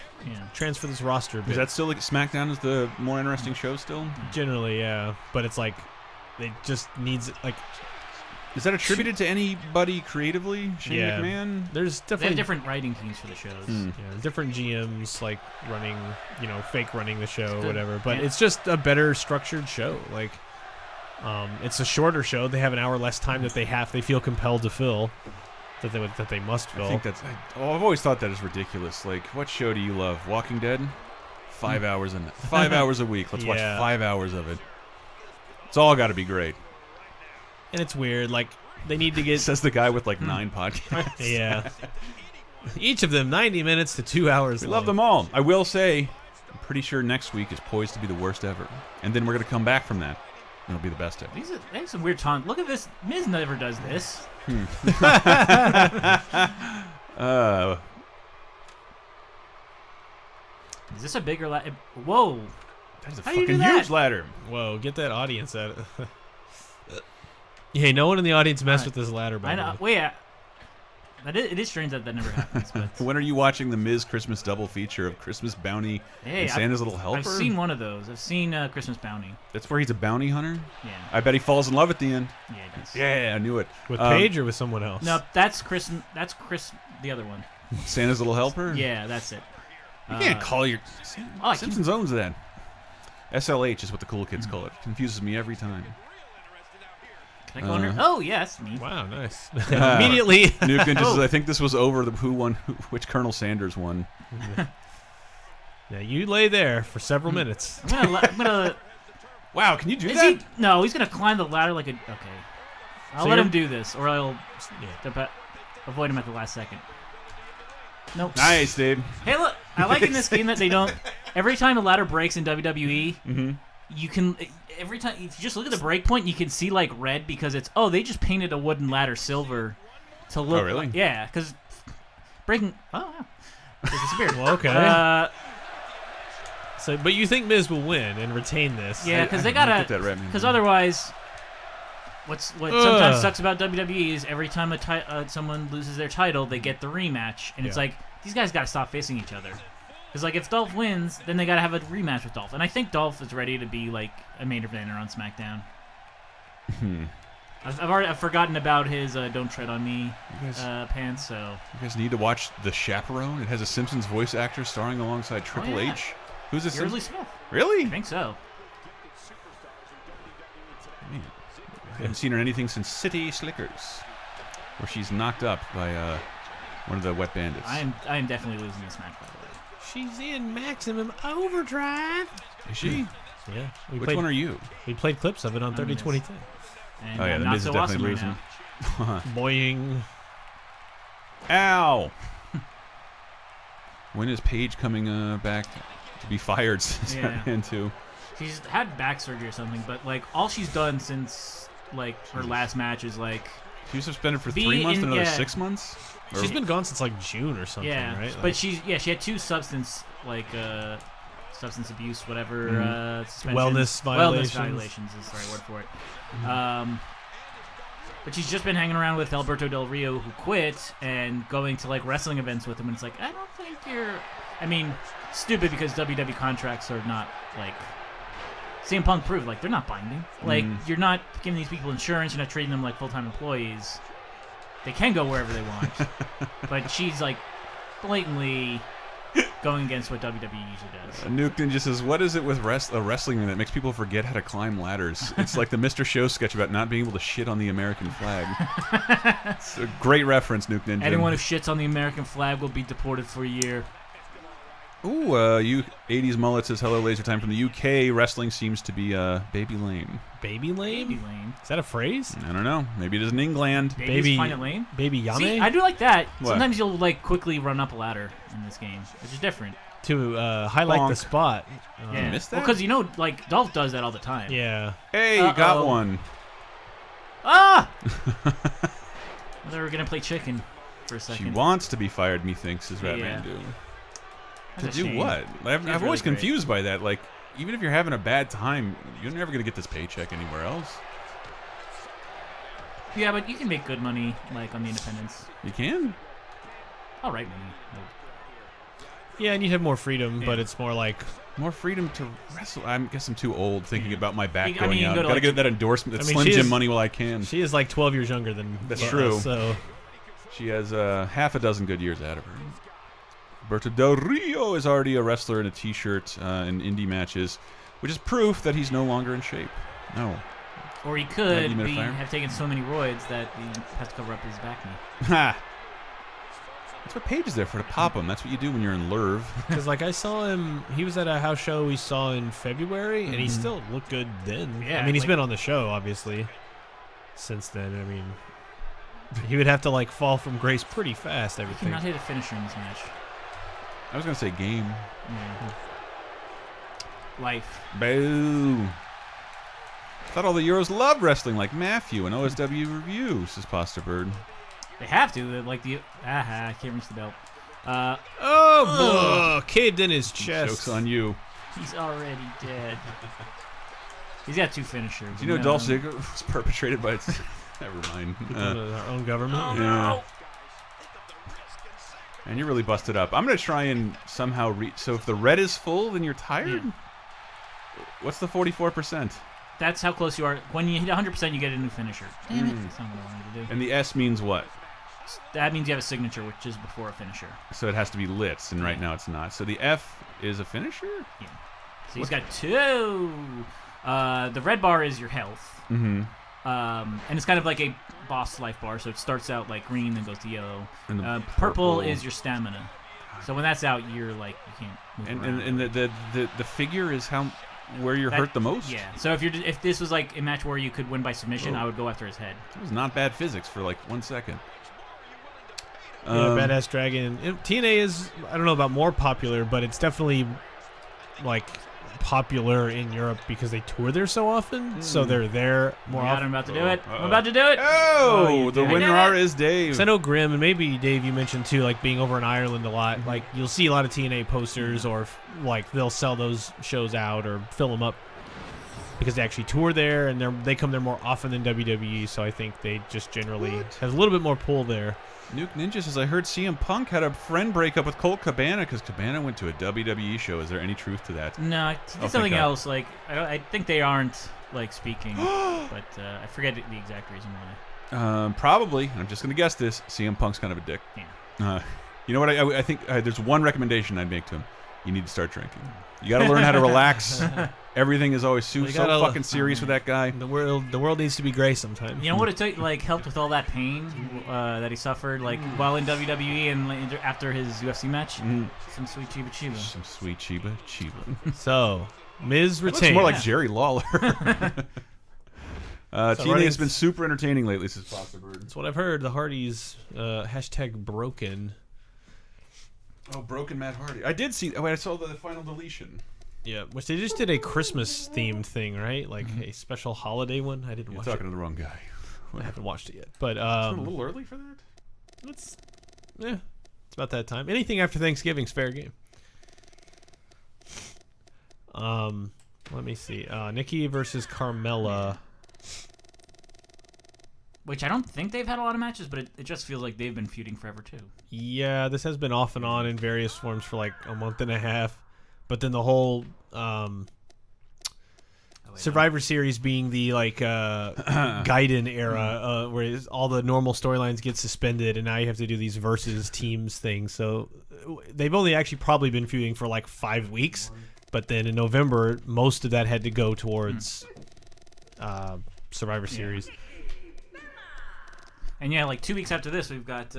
Speaker 3: transfer this roster.
Speaker 1: Is that still like SmackDown is the more interesting show still?
Speaker 3: Generally, yeah, but it's like it just needs like
Speaker 1: Is that attributed to anybody creatively? Shane McMahon?
Speaker 3: There's
Speaker 4: They have
Speaker 3: definitely
Speaker 4: different writing teams for the shows.
Speaker 3: different GMs like running, fake running the show,
Speaker 4: Good.
Speaker 3: whatever. But
Speaker 4: Yeah.
Speaker 3: it's just a better structured show. Like, it's a shorter show. They have an hour less time that they feel compelled to fill, that they must fill.
Speaker 1: I think that's. I've always thought that is ridiculous. Like, what show do you love? Walking Dead? 5 hours 5 hours a week. Let's watch 5 hours of it. It's all got to be great.
Speaker 3: And it's weird. Like, they need to get.
Speaker 1: Says the guy with like 9 podcasts.
Speaker 3: Yeah. Each of them 90 minutes to 2 hours.
Speaker 1: We
Speaker 3: long.
Speaker 1: love them all. I will say, I'm pretty sure next week is poised to be the worst ever, and then we're gonna come back from that. And it'll be the best ever.
Speaker 4: These are some weird taunt. Look at this. Miz never does this. Is this a bigger ladder? Whoa.
Speaker 1: That's a
Speaker 4: How do you do
Speaker 1: fucking huge
Speaker 4: that?
Speaker 1: ladder.
Speaker 3: Whoa, get that audience out of Hey, no one in the audience messed with this ladder, by
Speaker 4: I
Speaker 3: the
Speaker 4: know.
Speaker 3: way.
Speaker 4: Wait, it is strange that never happens. But
Speaker 1: When are you watching the Miz Christmas double feature of Christmas Bounty and Santa's Little Helper?
Speaker 4: I've seen one of those. I've seen Christmas Bounty.
Speaker 1: That's where he's a bounty hunter?
Speaker 4: Yeah.
Speaker 1: I bet he falls in love at the end.
Speaker 4: Yeah, it does.
Speaker 1: Yeah, I knew it.
Speaker 3: With Paige or with someone else?
Speaker 4: No, that's Chris. That's Chris. The other one.
Speaker 1: Santa's Little Helper?
Speaker 4: Yeah, that's it.
Speaker 1: You can't call your...
Speaker 4: I
Speaker 1: Simpsons owns that. SLH is what the cool kids call it. Confuses me every time.
Speaker 4: Can I go under? Oh, yeah, that's neat.
Speaker 3: Wow, nice. Immediately.
Speaker 1: Nuke Ninja says, I think this was over who won, which Colonel Sanders won.
Speaker 3: Yeah, you lay there for several minutes.
Speaker 4: I'm gonna.
Speaker 1: Wow, can you do
Speaker 4: Is
Speaker 1: that?
Speaker 4: he? No, he's gonna climb the ladder like a. Okay. I'll
Speaker 3: So
Speaker 4: let
Speaker 3: you're-
Speaker 4: him do this, or I'll avoid him at the last second. Nope.
Speaker 1: Nice, Dave.
Speaker 4: Hey, look! I like in this game that they don't. Every time a ladder breaks in WWE, you can. Every time, if you just look at the break point, you can see like red because it's they just painted a wooden ladder silver to look.
Speaker 1: Oh, really?
Speaker 4: Yeah, because breaking. Oh, wow. It disappeared.
Speaker 3: Well, okay. So, but you think Miz will win and retain this?
Speaker 4: Yeah, because they
Speaker 1: Look at
Speaker 4: gotta.
Speaker 1: that red man.
Speaker 4: Because otherwise, what sometimes sucks about WWE is every time someone loses their title, they get the rematch, and it's
Speaker 3: Yeah.
Speaker 4: like these guys gotta stop facing each other. Because like if Dolph wins, then they gotta have a rematch with Dolph, and I think Dolph is ready to be like a main eventer on SmackDown. I've forgotten about his "Don't Tread on Me" pants, so
Speaker 1: You guys need to watch The Chaperone. It has a Simpsons voice actor starring alongside Triple
Speaker 4: yeah.
Speaker 1: H. Who's this?
Speaker 4: Yeardley Smith.
Speaker 1: Really?
Speaker 4: I think so.
Speaker 1: Man, I haven't seen her in anything since City Slickers, where she's knocked up by one of the Wet Bandits.
Speaker 4: I am definitely losing this match, by the way.
Speaker 3: She's in maximum overdrive.
Speaker 1: Is she?
Speaker 3: Yeah.
Speaker 1: Which one are you?
Speaker 3: We played clips of it on
Speaker 4: I'm
Speaker 3: 30
Speaker 4: Miz.
Speaker 3: 2010.
Speaker 4: And
Speaker 1: Oh, yeah,
Speaker 4: I'm
Speaker 1: the
Speaker 4: not
Speaker 1: Miz is
Speaker 4: so
Speaker 1: definitely
Speaker 4: awesome right
Speaker 1: losing.
Speaker 4: now.
Speaker 3: Boing.
Speaker 1: Ow! When is Paige coming back to be fired?
Speaker 4: Yeah.
Speaker 1: Into
Speaker 4: She's had back surgery or something, but like all she's done since like her last match is like
Speaker 1: she was suspended for
Speaker 4: Be
Speaker 1: 3 months,
Speaker 4: in-
Speaker 1: another
Speaker 4: yeah.
Speaker 1: 6 months. Or-
Speaker 3: She's been gone since like June or something, right?
Speaker 4: But she had two substance abuse, whatever suspensions.
Speaker 3: Wellness violations.
Speaker 4: Wellness violations is the right word for it. But she's just been hanging around with Alberto Del Rio, who quit, and going to like wrestling events with him. And it's like, I don't think you're. I mean, stupid because WWE contracts are not like. CM Punk proved like they're not binding. Like you're not giving these people insurance. You're not treating them like full-time employees. They can go wherever they want, but she's like blatantly going against what WWE usually does.
Speaker 1: Nuke Ninja says, "What is it with wrestling that makes people forget how to climb ladders? It's like the Mr. Show sketch about not being able to shit on the American flag." It's a great reference, Nuke Ninja.
Speaker 4: Anyone who shits on the American flag will be deported for a year.
Speaker 1: Ooh, you 80s mullet says, "Hello, Laser Time from the UK. Wrestling seems to be baby lame."
Speaker 3: Baby lame?
Speaker 4: Baby lame.
Speaker 3: Is that a phrase?
Speaker 1: I don't know. Maybe it is in England.
Speaker 4: Babies
Speaker 3: Baby-
Speaker 4: find it lame.
Speaker 3: Baby Yame?
Speaker 4: See, I do like that.
Speaker 1: What?
Speaker 4: Sometimes you'll like quickly run up a ladder in this game, which is different.
Speaker 3: To highlight the
Speaker 1: Bonk.
Speaker 3: spot.
Speaker 4: Yeah,
Speaker 1: missed that?
Speaker 4: because like Dolph does that all the time.
Speaker 3: Yeah.
Speaker 1: Hey, you got
Speaker 4: Uh-oh.
Speaker 1: one.
Speaker 4: Ah! They were gonna play chicken for a
Speaker 1: She
Speaker 4: second.
Speaker 1: wants to be fired, methinks, is Ratman
Speaker 4: Yeah.
Speaker 1: doing.
Speaker 4: That's
Speaker 1: To
Speaker 4: a
Speaker 1: do
Speaker 4: shame.
Speaker 1: what? I'm
Speaker 4: really
Speaker 1: always
Speaker 4: great.
Speaker 1: confused by that. Like, even if you're having a bad time, you're never going to get this paycheck anywhere else.
Speaker 4: Yeah, but you can make good money like on the independents.
Speaker 1: You can?
Speaker 4: All right, money.
Speaker 3: Yeah, and you have more freedom, but it's more like
Speaker 1: more freedom to wrestle. I guess I'm too old thinking about my back
Speaker 4: I mean,
Speaker 1: going
Speaker 4: you can
Speaker 1: out.
Speaker 4: go to,
Speaker 1: Gotta
Speaker 4: like,
Speaker 1: get that endorsement, that
Speaker 3: I mean,
Speaker 1: Slim
Speaker 3: she
Speaker 1: Jim
Speaker 3: is-
Speaker 1: money while I can.
Speaker 3: she is like 12 years younger than
Speaker 1: That's
Speaker 3: us,
Speaker 1: true.
Speaker 3: So
Speaker 1: She has half a dozen good years out of her. Roberto Del Rio is already a wrestler in a T-shirt in indie matches, which is proof that he's no longer in shape. No.
Speaker 4: Or he could
Speaker 1: Dehumidifier?
Speaker 4: have taken so many roids that he has to cover up his back knee.
Speaker 1: Ha! That's what Paige is there for, to pop him. That's what you do when you're in Lerv.
Speaker 3: because like I saw him, he was at a house show we saw in February, and he
Speaker 1: Mm-hmm.
Speaker 3: still looked good then.
Speaker 4: Yeah,
Speaker 3: I mean, he's
Speaker 4: like-
Speaker 3: been on the show obviously since then. I mean, he would have to like fall from grace pretty fast.
Speaker 4: He
Speaker 3: Everything.
Speaker 4: cannot hit a finisher in this match.
Speaker 1: I was gonna say game.
Speaker 4: Yeah. Life.
Speaker 1: Boo. Thought all the Euros loved wrestling like Matthew and OSW Review, says Pasta Bird.
Speaker 4: They have to. They're like the. I can't reach the belt.
Speaker 3: Oh, caved in his chest.
Speaker 1: Joke's on you.
Speaker 4: He's already dead. He's got 2 finishers.
Speaker 1: Do you know Dolph Ziggler was perpetrated by its... Never mind.
Speaker 3: Our own government.
Speaker 1: Yeah. And you're really busted up. I'm going to try and somehow reach... So if the red is full, then you're tired?
Speaker 4: Yeah.
Speaker 1: What's the 44%?
Speaker 4: That's how close you are. When you hit 100%, you get a new finisher. Damn it. That's not what I wanted to do.
Speaker 1: And the S means what?
Speaker 4: That means you have a signature, which is before a finisher.
Speaker 1: So it has to be Litz, and right now it's not. So the F is a finisher?
Speaker 4: Yeah. So he's got 2. The red bar is your health.
Speaker 1: Mm-hmm.
Speaker 4: And it's kind of like a boss life bar, so it starts out like green, then goes to yellow.
Speaker 1: And the
Speaker 4: Purple is your stamina. So when that's out, you're like you can't move around.
Speaker 1: And the figure is how where you're hurt the most?
Speaker 4: Yeah. So if this was like a match where you could win by submission, I would go after his head.
Speaker 1: It was not bad physics for like 1 second.
Speaker 3: Yeah, Badass Dragon. TNA is, I don't know about more popular, but it's definitely like popular in Europe because they tour there so often. So they're there more
Speaker 4: I'm
Speaker 3: often.
Speaker 4: about to do it. I'm about to do it.
Speaker 1: Oh,
Speaker 4: you
Speaker 1: the
Speaker 4: did it.
Speaker 1: winner is Dave.
Speaker 3: 'Cause I know Grim, and maybe Dave, you mentioned too, like being over in Ireland a lot. Like you'll see a lot of TNA posters, or like they'll sell those shows out or fill them up because they actually tour there, and they come there more often than WWE. So I think they just generally have a little bit more pull there.
Speaker 1: Nuke Ninja says, I heard CM Punk had a friend breakup with Colt Cabana because Cabana went to a WWE show. Is there any truth to that?
Speaker 4: No, he
Speaker 1: thank
Speaker 4: did something
Speaker 1: God.
Speaker 4: else. Like I think they aren't like speaking, but I forget the exact reason why.
Speaker 1: Probably. I'm just going to guess this. CM Punk's kind of a dick.
Speaker 4: Yeah.
Speaker 1: You know what? I think there's one recommendation I'd make to him. You need to start drinking. You got to learn how to relax. Everything is always so fucking serious with that guy.
Speaker 3: The world needs to be gray sometimes.
Speaker 4: You know what it took? Like helped with all that pain that he suffered, like while in WWE and like, after his UFC match. Some sweet Chiba Chiba.
Speaker 1: Some sweet Chiba.
Speaker 3: So Miz
Speaker 1: Looks
Speaker 3: retained.
Speaker 1: more like Jerry Lawler. TNA
Speaker 3: running-
Speaker 1: has been super entertaining lately, says Pasta Bird.
Speaker 3: That's what I've heard. The Hardys hashtag broken.
Speaker 1: Oh, Broken Matt Hardy. I did see. Oh, I saw the final deletion.
Speaker 3: Yeah, which they just did a Christmas themed thing, right? Like a special holiday one. I didn't
Speaker 1: You're
Speaker 3: watch
Speaker 1: talking
Speaker 3: it.
Speaker 1: to the wrong guy.
Speaker 3: I haven't watched it yet, but
Speaker 1: Isn't it a little early for that?
Speaker 3: it's it's about that time. Anything after Thanksgiving's fair game. Let me see. Nikki versus Carmella.
Speaker 4: Which I don't think they've had a lot of matches, but it just feels like they've been feuding forever too.
Speaker 3: Yeah, this has been off and on in various forms for like a month and a half. But then the whole Survivor Series being the like Gaiden era, where all the normal storylines get suspended, and now you have to do these versus teams things. So they've only actually probably been feuding for like 5 weeks, but then in November, most of that had to go towards Survivor Series.
Speaker 4: And yeah, like 2 weeks after this, we've got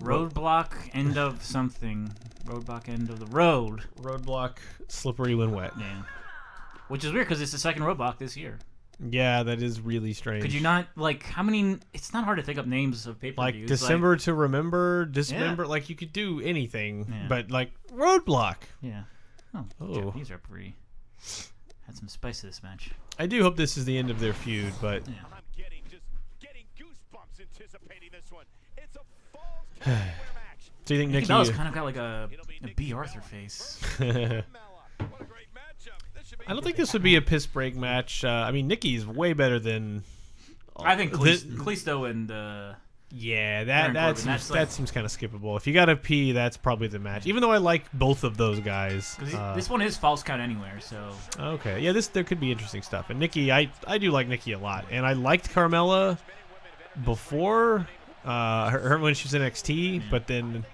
Speaker 4: Roadblock End of something. Roadblock End of the Road.
Speaker 3: Roadblock, slippery when wet.
Speaker 4: Yeah. Which is weird because it's the second Roadblock this year.
Speaker 3: Yeah, that is really strange.
Speaker 4: Could you not, like, how many... It's not hard to think up names of pay-per-views.
Speaker 3: like December to remember, Dismember,
Speaker 4: Yeah.
Speaker 3: like you could do anything,
Speaker 4: Yeah.
Speaker 3: but like Roadblock.
Speaker 4: Yeah. Oh,
Speaker 3: Oh.
Speaker 4: Japanese referee. Had some spice to this match.
Speaker 3: I do hope this is the end of their feud, but
Speaker 4: Yeah.
Speaker 5: I'm getting goosebumps anticipating this one. It's a falls count winner match.
Speaker 3: do you think
Speaker 4: Nikki
Speaker 3: Nikki?
Speaker 4: Bella's kind of got like a B. Arthur face.
Speaker 5: What a great matchup. This should be
Speaker 3: I don't think this would be a piss break match. I mean, Nikki's way better than.
Speaker 4: I think
Speaker 3: This-
Speaker 4: Kalisto and
Speaker 3: Yeah,
Speaker 4: Baron
Speaker 3: that
Speaker 4: Corbin,
Speaker 3: seems,
Speaker 4: that's
Speaker 3: that seems kind of skippable. If you got to pee, that's probably the match. Even though I like both of those guys.
Speaker 4: Because this one is false count anywhere, so.
Speaker 3: Okay, yeah, there could be interesting stuff. And Nikki, I do like Nikki a lot, and I liked Carmella before her when she was in NXT, but then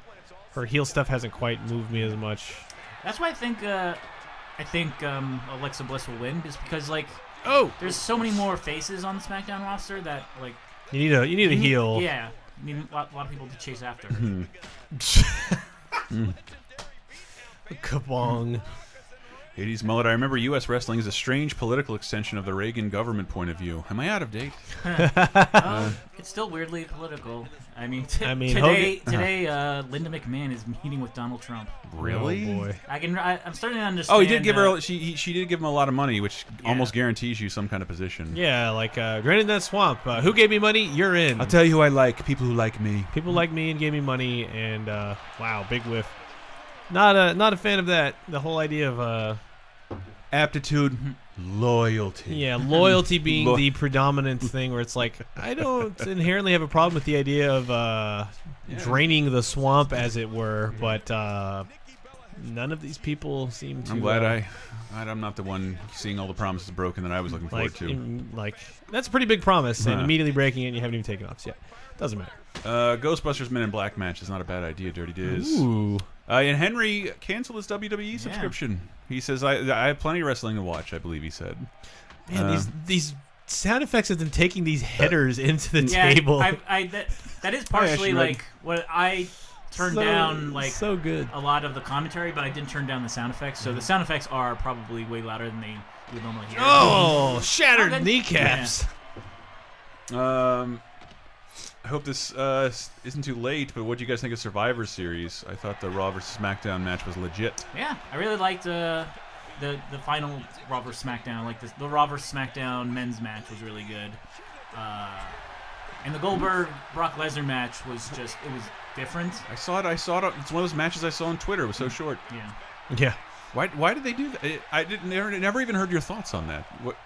Speaker 3: her heel stuff hasn't quite moved me as much.
Speaker 4: That's why I think Alexa Bliss will win, just because like there's so many more faces on the SmackDown roster that like
Speaker 3: you need a heel.
Speaker 4: Yeah, you need a lot of people to chase after.
Speaker 3: Kabong.
Speaker 1: 80s mullet. I remember U.S. wrestling is a strange political extension of the Reagan government point of view. Am I out of date?
Speaker 4: It's still weirdly political. I mean,
Speaker 3: Hogan,
Speaker 4: today Linda McMahon is meeting with Donald Trump.
Speaker 1: Really?
Speaker 3: Oh boy.
Speaker 4: I'm starting to understand.
Speaker 1: Oh, he did give her. She did give him a lot of money, which almost guarantees you some kind of position.
Speaker 3: Yeah, like granted that swamp. Who gave me money? You're in.
Speaker 1: I'll tell you who I like. People who like me.
Speaker 3: People like me and gave me money, and wow, big whiff. Not a fan of that. The whole idea of
Speaker 1: aptitude, loyalty.
Speaker 3: Yeah, loyalty being the predominant thing, where it's like I don't inherently have a problem with the idea of draining the swamp, as it were, but none of these people seem to.
Speaker 1: I'm glad I'm not the one seeing all the promises broken that I was looking forward to.
Speaker 3: Like that's a pretty big promise, and immediately breaking it, and you haven't even taken off yet. Doesn't matter.
Speaker 1: Ghostbusters Men in Black match is not a bad idea, Dirty Diz.
Speaker 3: Ooh.
Speaker 1: And Henry canceled his WWE subscription. He says, I have plenty of wrestling to watch, I believe he said.
Speaker 3: Man, these sound effects have them taking these headers into the table.
Speaker 4: That is partially like what I turned down, like
Speaker 3: so good.
Speaker 4: A lot of the commentary, but I didn't turn down the sound effects. So the sound effects are probably way louder than they would normally hear.
Speaker 3: Oh, shattered kneecaps.
Speaker 1: I hope this isn't too late, but what do you guys think of Survivor Series? I thought the Raw vs. SmackDown match was legit.
Speaker 4: Yeah, I really liked the final Raw vs. SmackDown. Like the Raw vs. SmackDown men's match was really good. And the Goldberg-Brock Lesnar match was it was different.
Speaker 1: I saw it. It's one of those matches I saw on Twitter. It was so short.
Speaker 4: Yeah.
Speaker 1: Yeah. Why did they do that? I never even heard your thoughts on that. What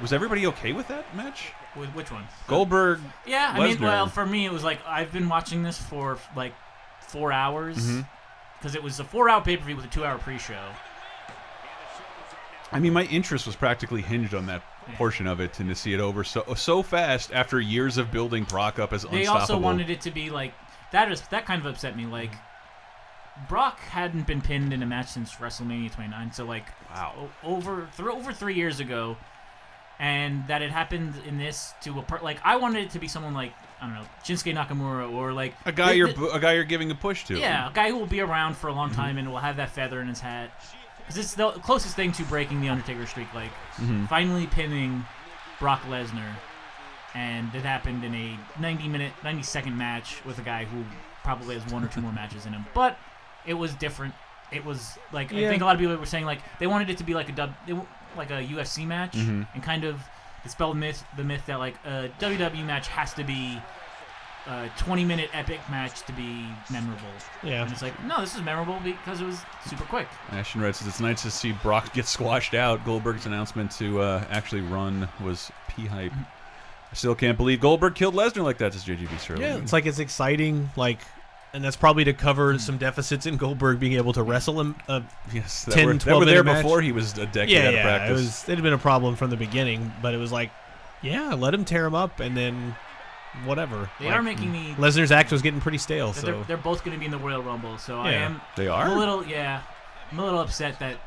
Speaker 1: was everybody okay with that match?
Speaker 4: Which one?
Speaker 1: Goldberg.
Speaker 4: Yeah,
Speaker 1: Lesnar.
Speaker 4: I mean, well, for me, it was like I've been watching this for like 4 hours because it was a 4-hour pay-per-view with a 2-hour pre-show.
Speaker 1: I mean, my interest was practically hinged on that portion of it, and to see it over so fast after years of building Brock up as unstoppable.
Speaker 4: They also wanted it to be like that kind of upset me. Like Brock hadn't been pinned in a match since WrestleMania 29, so like over 3 years ago. And that it happened in this to a like I wanted it to be someone like I don't know Shinsuke Nakamura or like
Speaker 1: a guy you're giving a push to.
Speaker 4: Yeah, a guy who will be around for a long time and will have that feather in his hat. Because it's the closest thing to breaking the Undertaker streak, like finally pinning Brock Lesnar, and it happened in a 90-second match with a guy who probably has 1 or 2 more matches in him. But it was different. It was like I think a lot of people were saying like they wanted it to be like like a UFC match and kind of dispel the myth that like a WWE match has to be a 20-minute epic match to be memorable. Yeah. And it's like, no, this is memorable because it was super quick.
Speaker 1: Ashton Red says it's nice to see Brock get squashed out. Goldberg's announcement to actually run was P-hype. I still can't believe Goldberg killed Lesnar like that, says JGB Sterling.
Speaker 3: Yeah, it's like it's exciting, like. And that's probably to cover some deficits in Goldberg being able to wrestle him 10, 12
Speaker 1: there
Speaker 3: match.
Speaker 1: Before he was a decade out of practice.
Speaker 3: It had been a problem from the beginning, but it was like, let him tear him up, and then whatever.
Speaker 4: They are making me...
Speaker 3: Lesnar's act was getting pretty stale, so...
Speaker 4: They're both going to be in the Royal Rumble, so I am...
Speaker 1: They are?
Speaker 4: I'm a little upset that...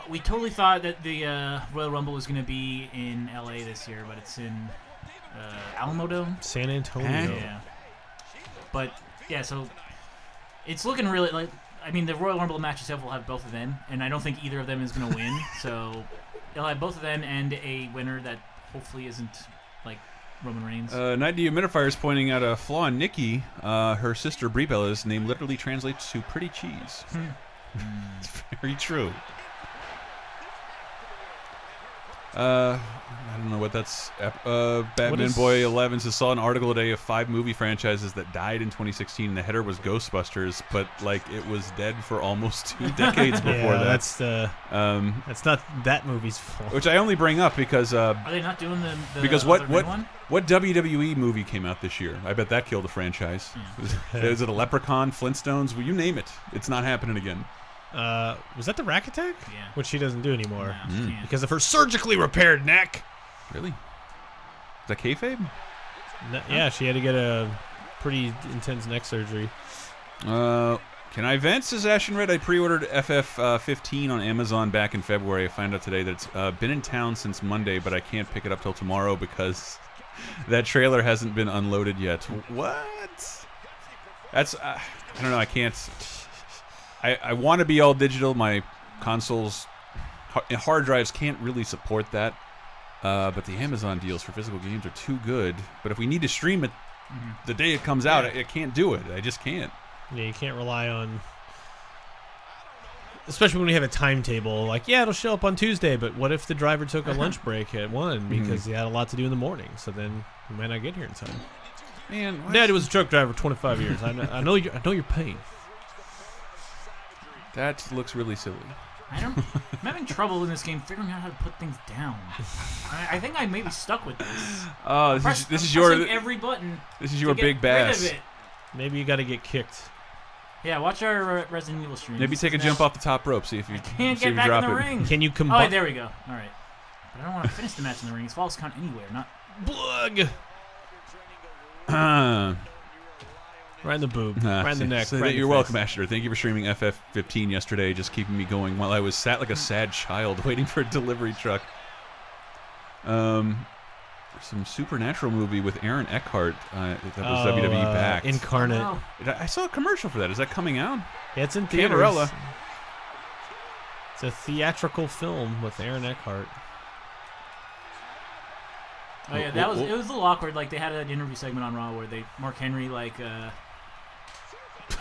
Speaker 4: We totally thought that the Royal Rumble was going to be in L.A. this year, but it's in Alamo Dome.
Speaker 3: San Antonio.
Speaker 4: Yeah. But yeah, so it's looking really like I mean the Royal Rumble match itself will have both of them, and I don't think either of them is going to win. So it'll have both of them and a winner that hopefully isn't like Roman Reigns.
Speaker 1: Night Dehumidifier is pointing out a flaw in Nikki. Her sister Brie Bella's name literally translates to pretty cheese. It's very true. I don't know what that's. Batman Boy 11 saw an article today of 5 movie franchises that died in 2016. And the header was Ghostbusters, but like it was dead for almost 2 decades before that.
Speaker 3: That's not that movie's fault.
Speaker 1: Which I only bring up because
Speaker 4: are they not doing the
Speaker 1: because
Speaker 4: other
Speaker 1: what
Speaker 4: one?
Speaker 1: What WWE movie came out this year? I bet that killed a franchise.
Speaker 4: Yeah.
Speaker 1: Is it a Leprechaun, Flintstones? Well, you name it. It's not happening again.
Speaker 3: Was that the Rack Attack?
Speaker 4: Yeah.
Speaker 3: Which she doesn't do anymore
Speaker 4: No, she can't.
Speaker 3: because of her surgically repaired neck.
Speaker 1: Really? Is that kayfabe?
Speaker 3: No, yeah, she had to get a pretty intense neck surgery.
Speaker 1: Can I vent, says Ashen Red? I pre-ordered FF15 on Amazon back in February. I found out today that it's been in town since Monday, but I can't pick it up till tomorrow because that trailer hasn't been unloaded yet. What? That's I don't know. I can't. I want to be all digital. My consoles hard drives can't really support that. But the Amazon deals for physical games are too good. But if we need to stream it the day it comes out, I can't do it. I just can't.
Speaker 3: Yeah, you can't rely on, especially when we have a timetable. Like, yeah, it'll show up on Tuesday, but what if the driver took a lunch break at 1 because he had a lot to do in the morning? So then he might not get here in time.
Speaker 1: Man,
Speaker 3: Dad was a truck driver for 25 years. I know your pain.
Speaker 1: That looks really silly.
Speaker 4: I'm having trouble in this game figuring out how to put things down. I think I may be stuck with this.
Speaker 1: Oh, this is your
Speaker 4: every button.
Speaker 1: This is your
Speaker 4: to
Speaker 1: big
Speaker 4: get rid
Speaker 1: bass.
Speaker 4: of it.
Speaker 3: Maybe you got to get kicked.
Speaker 4: Yeah, watch our Resident Evil stream.
Speaker 1: Maybe take a jump off the top rope. See if you
Speaker 4: can't
Speaker 1: see
Speaker 4: get
Speaker 1: if you
Speaker 4: back
Speaker 1: drop
Speaker 4: in the
Speaker 1: it.
Speaker 4: ring.
Speaker 3: Can you
Speaker 4: Oh,
Speaker 3: combine?
Speaker 4: wait, there we go. All right. But I don't want to finish the match in the ring. It's falls count anywhere, not.
Speaker 3: Blug. Right in the boob. Right in the neck.
Speaker 1: So
Speaker 3: right in
Speaker 1: you're
Speaker 3: the
Speaker 1: welcome,
Speaker 3: face.
Speaker 1: Asher. Thank you for streaming FF15 yesterday, just keeping me going while I was sat like a sad child waiting for a delivery truck. Some supernatural movie with Aaron Eckhart that was WWE backed.
Speaker 3: Incarnate.
Speaker 4: Oh,
Speaker 1: I saw a commercial for that. Is that coming out?
Speaker 3: Yeah, it's in theaters.
Speaker 1: Cantarella.
Speaker 3: It's a theatrical film with Aaron Eckhart.
Speaker 4: Oh yeah, it was a little awkward. Like they had an interview segment on Raw where Mark Henry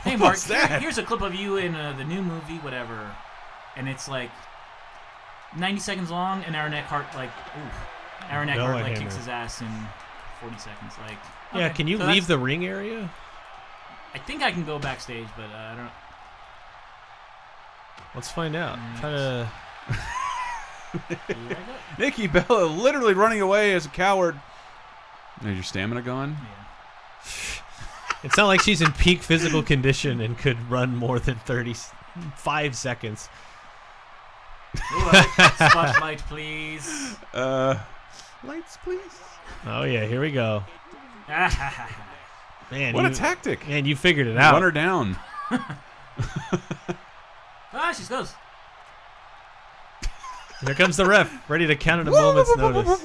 Speaker 4: hey Mark,
Speaker 1: What's that?
Speaker 4: here's a clip of you in the new movie, whatever, and it's like 90 seconds long, and Aaron Eckhart
Speaker 3: Hammer.
Speaker 4: kicks his ass in 40 seconds. Like,
Speaker 3: Yeah,
Speaker 4: okay.
Speaker 3: can you
Speaker 4: So
Speaker 3: leave the ring area?
Speaker 4: I think I can go backstage, but I don't.
Speaker 3: Let's find out. Try to.
Speaker 1: Nikki Bella literally running away as a coward. Is your stamina gone?
Speaker 4: Yeah.
Speaker 3: It's not like she's in peak physical condition and could run more than 35 seconds.
Speaker 4: Spotlight, please.
Speaker 1: Lights, please.
Speaker 3: Oh yeah, here we go. Man,
Speaker 1: What a tactic.
Speaker 3: Man, you figured it out.
Speaker 1: Run her down.
Speaker 4: She goes.
Speaker 3: Here comes the ref, ready to count at a moment's notice.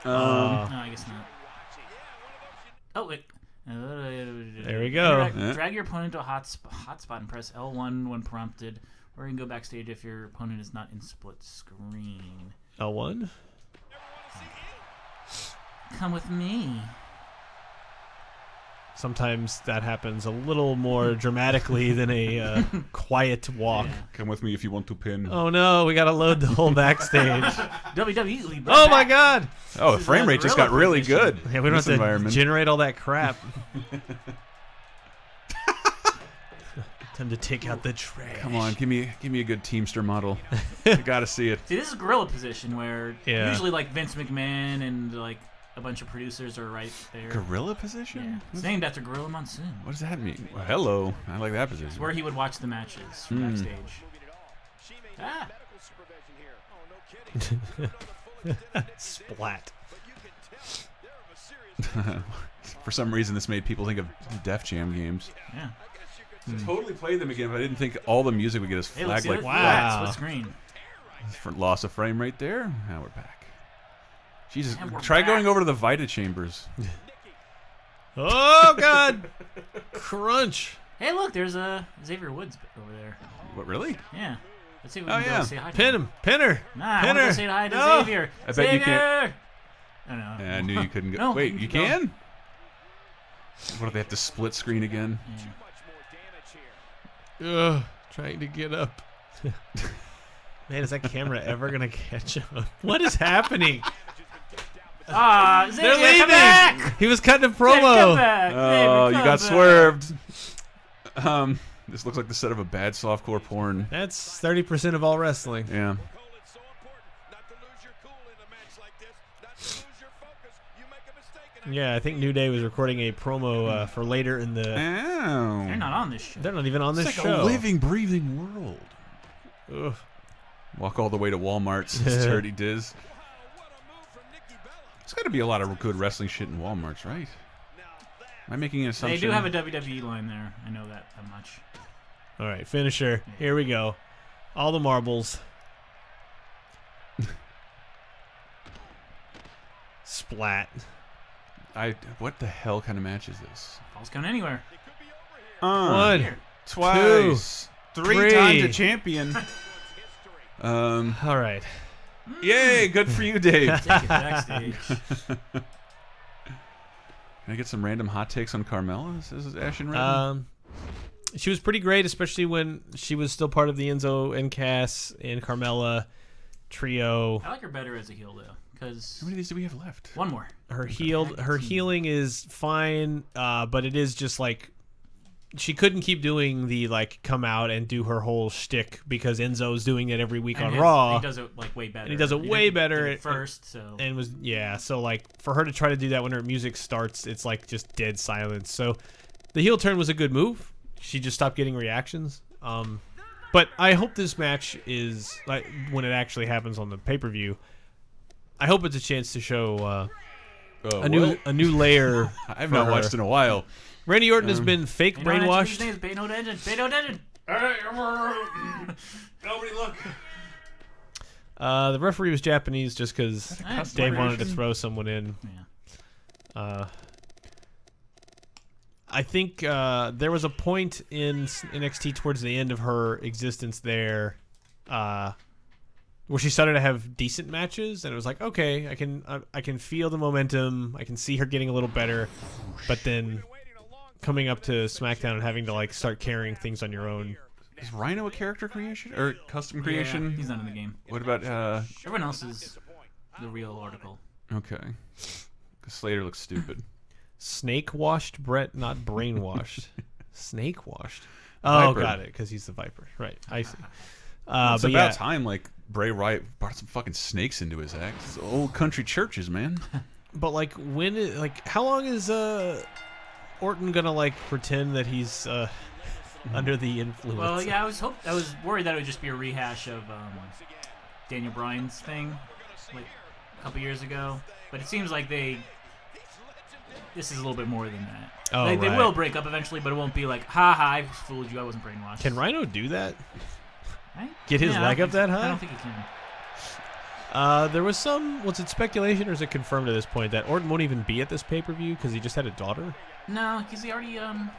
Speaker 4: No, I guess not. Oh wait.
Speaker 3: There we go.
Speaker 4: Drag your opponent to a hot spot and press L1 when prompted, or you can go backstage if your opponent is not in split screen.
Speaker 3: L1?
Speaker 4: Come with me.
Speaker 3: Sometimes that happens a little more dramatically than a quiet walk.
Speaker 4: Yeah.
Speaker 1: Come with me if you want to pin.
Speaker 3: Oh no, we gotta load the whole backstage.
Speaker 4: WWE.
Speaker 3: Oh my god!
Speaker 1: Oh, the
Speaker 4: This is
Speaker 1: frame
Speaker 4: a
Speaker 1: rate just got
Speaker 4: gorilla
Speaker 1: really
Speaker 4: position.
Speaker 1: good.
Speaker 3: Yeah, we
Speaker 1: in
Speaker 3: don't
Speaker 1: this
Speaker 3: have to
Speaker 1: environment.
Speaker 3: generate all that crap. Time to take out the trash.
Speaker 1: Come on, give me a good Teamster model. I gotta see it.
Speaker 4: See, this is a gorilla position where
Speaker 3: Yeah.
Speaker 4: usually like Vince McMahon and like a bunch of producers are right there.
Speaker 1: Gorilla position?
Speaker 4: Yeah. It's named after Gorilla Monsoon.
Speaker 1: What does that mean? Well, hello. I like that
Speaker 4: It's
Speaker 1: position.
Speaker 4: where he would watch the matches from backstage. Ah.
Speaker 3: Splat.
Speaker 1: For some reason, this made people think of Def Jam games.
Speaker 4: Yeah.
Speaker 1: Totally play them again, but I didn't think all the music would get us
Speaker 4: Hey, let's
Speaker 1: flagged
Speaker 4: see
Speaker 1: like
Speaker 4: it.
Speaker 3: wow.
Speaker 4: Split screen.
Speaker 1: for loss of frame right there. Now we're back. Jesus,
Speaker 4: And we're
Speaker 1: try
Speaker 4: back.
Speaker 1: going over to the Vita chambers.
Speaker 3: Oh god! Crunch.
Speaker 4: Hey, look, there's Xavier Woods over there.
Speaker 1: What, really?
Speaker 4: Yeah. Let's see if we
Speaker 1: Oh,
Speaker 4: can
Speaker 1: yeah.
Speaker 4: go say hi to
Speaker 3: Pin him. Pin her.
Speaker 4: Nah, I
Speaker 3: Pin
Speaker 4: want to
Speaker 3: her.
Speaker 4: go say hi to
Speaker 3: No.
Speaker 4: Xavier.
Speaker 1: I bet you can't-
Speaker 4: Xavier! Oh, no.
Speaker 1: Yeah, I knew you couldn't go.
Speaker 4: No,
Speaker 1: Wait,
Speaker 4: you
Speaker 1: you
Speaker 4: can go.
Speaker 1: can? What if they have to split screen again?
Speaker 4: Yeah.
Speaker 3: Ugh, trying to get up. Man, is that camera ever gonna catch up? What is happening?
Speaker 4: Ah,
Speaker 3: They're
Speaker 4: Xavier,
Speaker 3: leaving.
Speaker 4: come back!
Speaker 3: He was cutting a
Speaker 4: Xavier, come
Speaker 3: promo.
Speaker 4: back!
Speaker 1: Oh,
Speaker 4: Xavier,
Speaker 1: you
Speaker 4: come
Speaker 1: got
Speaker 4: back.
Speaker 1: swerved. This looks like the set of a bad softcore porn.
Speaker 3: That's 30% of all wrestling.
Speaker 1: Yeah.
Speaker 5: It's so important not to lose your cool in a match like this, not to lose your focus. You make a mistake and
Speaker 3: Yeah, I think New Day was recording a promo for later in the.
Speaker 1: Ow.
Speaker 4: They're not on this show.
Speaker 3: They're not even on this
Speaker 1: It's like
Speaker 3: show.
Speaker 1: a living, breathing world.
Speaker 3: Ugh.
Speaker 1: Walk all the way to Walmart, says Dirty Diz. There's got to be a lot of good wrestling shit in Walmarts, right? Am I making an assumption?
Speaker 4: They do have a WWE line there. I know that much.
Speaker 3: All right, finisher. Here we go. All the marbles. Splat.
Speaker 1: What the hell kind of match is this?
Speaker 4: Falls count anywhere.
Speaker 3: One,
Speaker 4: Here.
Speaker 1: Twice.
Speaker 3: three.
Speaker 1: Times a champion.
Speaker 3: All right.
Speaker 1: Yay, good for you, Dave.
Speaker 4: Take it backstage.
Speaker 1: Can I get some random hot takes on Carmella? This is Ashen Red.
Speaker 3: She was pretty great, especially when she was still part of the Enzo and Cass and Carmella trio.
Speaker 4: I like her better as a heel though, because
Speaker 1: How many of these do we have left?
Speaker 4: one more.
Speaker 3: Her healing is fine, but it is just like she couldn't keep doing the like come out and do her whole shtick because Enzo's doing it every week on Raw.
Speaker 4: He does it like way better.
Speaker 3: And he does it way better
Speaker 4: did it first, so
Speaker 3: and was so like for her to try to do that when her music starts, it's like just dead silence. So the heel turn was a good move. She just stopped getting reactions. But I hope this match is like when it actually happens on the pay-per-view. I hope it's a chance to show a new layer.
Speaker 1: I've
Speaker 3: for
Speaker 1: not
Speaker 3: her.
Speaker 1: watched in a while.
Speaker 3: Randy Orton has been fake brainwashed.
Speaker 4: Nobody look.
Speaker 3: The referee was Japanese just because Dave wanted to
Speaker 1: reaction?
Speaker 3: throw someone in.
Speaker 4: Yeah.
Speaker 3: I think there was a point in NXT towards the end of her existence there where she started to have decent matches, and it was like, okay, I can feel the momentum. I can see her getting a little better, but then coming up to SmackDown and having to like start carrying things on your own.
Speaker 1: Is Rhino a character creation or custom creation?
Speaker 4: Yeah, he's not in the game.
Speaker 1: What about
Speaker 4: Everyone else is the real article.
Speaker 1: Okay. 'Cause Slater looks stupid.
Speaker 3: Snake washed Brett, not brainwashed. Snake washed. Oh,
Speaker 1: Viper.
Speaker 3: got it, because he's the Viper. Right, I see.
Speaker 1: It's
Speaker 3: but
Speaker 1: about
Speaker 3: yeah,
Speaker 1: time like Bray Wyatt brought some fucking snakes into his act. It's old country churches, man.
Speaker 3: but like how long is Orton gonna like pretend that he's under the influence?
Speaker 4: Well, yeah, I was worried that it would just be a rehash of Daniel Bryan's thing, like a couple years ago. But it seems like this is a little bit more than that.
Speaker 3: Oh,
Speaker 4: They
Speaker 3: right.
Speaker 4: will break up eventually, but it won't be like, ha ha, I fooled you, I wasn't brainwashed.
Speaker 3: Can Rhino do that?
Speaker 4: Right?
Speaker 3: Get his
Speaker 4: Yeah, I
Speaker 3: leg
Speaker 4: don't
Speaker 3: up
Speaker 4: think
Speaker 3: that
Speaker 4: so.
Speaker 3: high?
Speaker 4: I don't think he can.
Speaker 3: There was was it speculation or is it confirmed at this point that Orton won't even be at this pay-per-view because he just had a daughter?
Speaker 4: No, because he already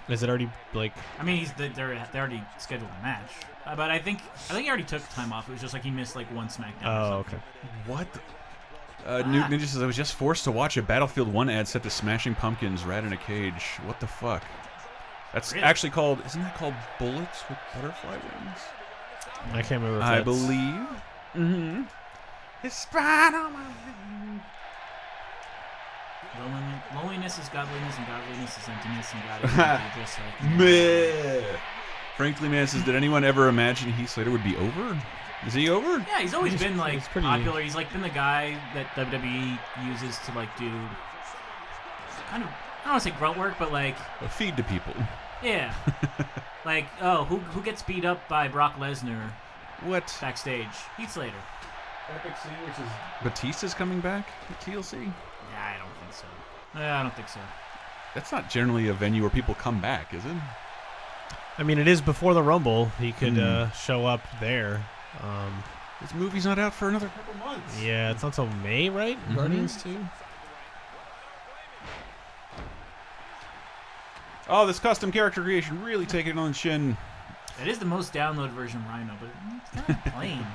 Speaker 3: Is it already like?
Speaker 4: I mean, they already scheduled a match, but I think he already took time off. It was just like he missed like one SmackDown. or
Speaker 3: Oh,
Speaker 4: something.
Speaker 3: okay.
Speaker 1: What? Newt Ninja says I was just forced to watch a Battlefield 1 ad set to Smashing Pumpkins Rat in a Cage. What the fuck? That's
Speaker 4: Really?
Speaker 1: actually called. Isn't that called Bullets with Butterfly Wings?
Speaker 3: I can't remember. If
Speaker 1: I
Speaker 3: that's-
Speaker 1: believe. Mm-hmm. It's Spider-Man.
Speaker 4: Loneliness is godliness, and godliness is emptiness, and God is just like
Speaker 1: Meh. Frankly, man says, did anyone ever imagine Heath Slater would be over? Is he over?
Speaker 4: Yeah, he's always been like
Speaker 3: he's pretty-
Speaker 4: popular. He's like been the guy that WWE uses to like do kind of, I don't want to say grunt work, but like
Speaker 1: A feed to people.
Speaker 4: yeah, like who gets beat up by Brock Lesnar
Speaker 1: What?
Speaker 4: backstage? Heath Slater.
Speaker 1: Epic scene, which is Batista's coming back at TLC?
Speaker 4: Yeah, I don't think so. I don't think so.
Speaker 1: That's not generally a venue where people come back, is it?
Speaker 3: I mean, it is before the Rumble. He could show up there.
Speaker 1: This movie's not out for another couple months.
Speaker 3: Yeah, it's not until May, right? Guardians 2.
Speaker 1: Oh, this custom character creation really taking it on the chin.
Speaker 4: It is the most downloaded version of Rhino, but it's kind of plain.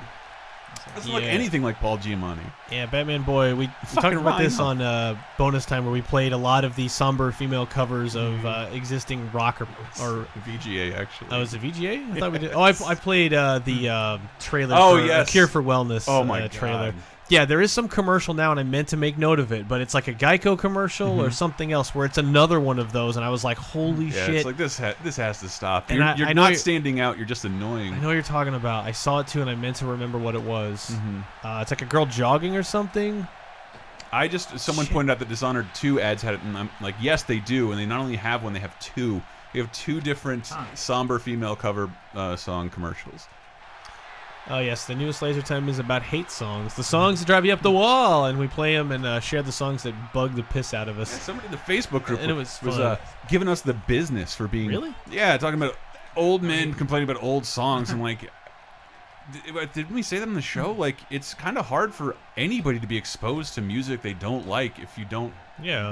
Speaker 1: Doesn't look anything like Paul Giamatti.
Speaker 3: Yeah, Batman Boy. We talked about this on bonus time where we played a lot of the somber female covers of existing rock or
Speaker 1: VGA actually.
Speaker 3: Oh, was it VGA? I thought we did. Oh, I played the trailer.
Speaker 1: Oh,
Speaker 3: for
Speaker 1: yes.
Speaker 3: Cure for Wellness.
Speaker 1: Oh my
Speaker 3: trailer.
Speaker 1: God.
Speaker 3: Yeah, there is some commercial now, and I meant to make note of it, but it's like a Geico commercial or something else where it's another one of those, and I was like, holy shit.
Speaker 1: It's like this has to stop.
Speaker 3: And
Speaker 1: You're
Speaker 3: I know
Speaker 1: not standing out, you're just annoying.
Speaker 3: I know what you're talking about. I saw it too, and I meant to remember what it was. It's like a girl jogging or something.
Speaker 1: Someone pointed out that Dishonored 2 ads had it, and I'm like, yes, they do, and they not only have one, they have two. They have two different somber female cover song commercials.
Speaker 3: Oh, yes, the newest Laser Time is about hate songs. The songs that drive you up the wall, and we play them and share the songs that bug the piss out of us.
Speaker 1: Yeah, somebody in the Facebook group
Speaker 3: and it was
Speaker 1: giving us the business for being...
Speaker 3: Really?
Speaker 1: Yeah, talking about old men complaining about old songs. I'm like, didn't we say that on the show? Like, it's kind of hard for anybody to be exposed to music they don't like if you don't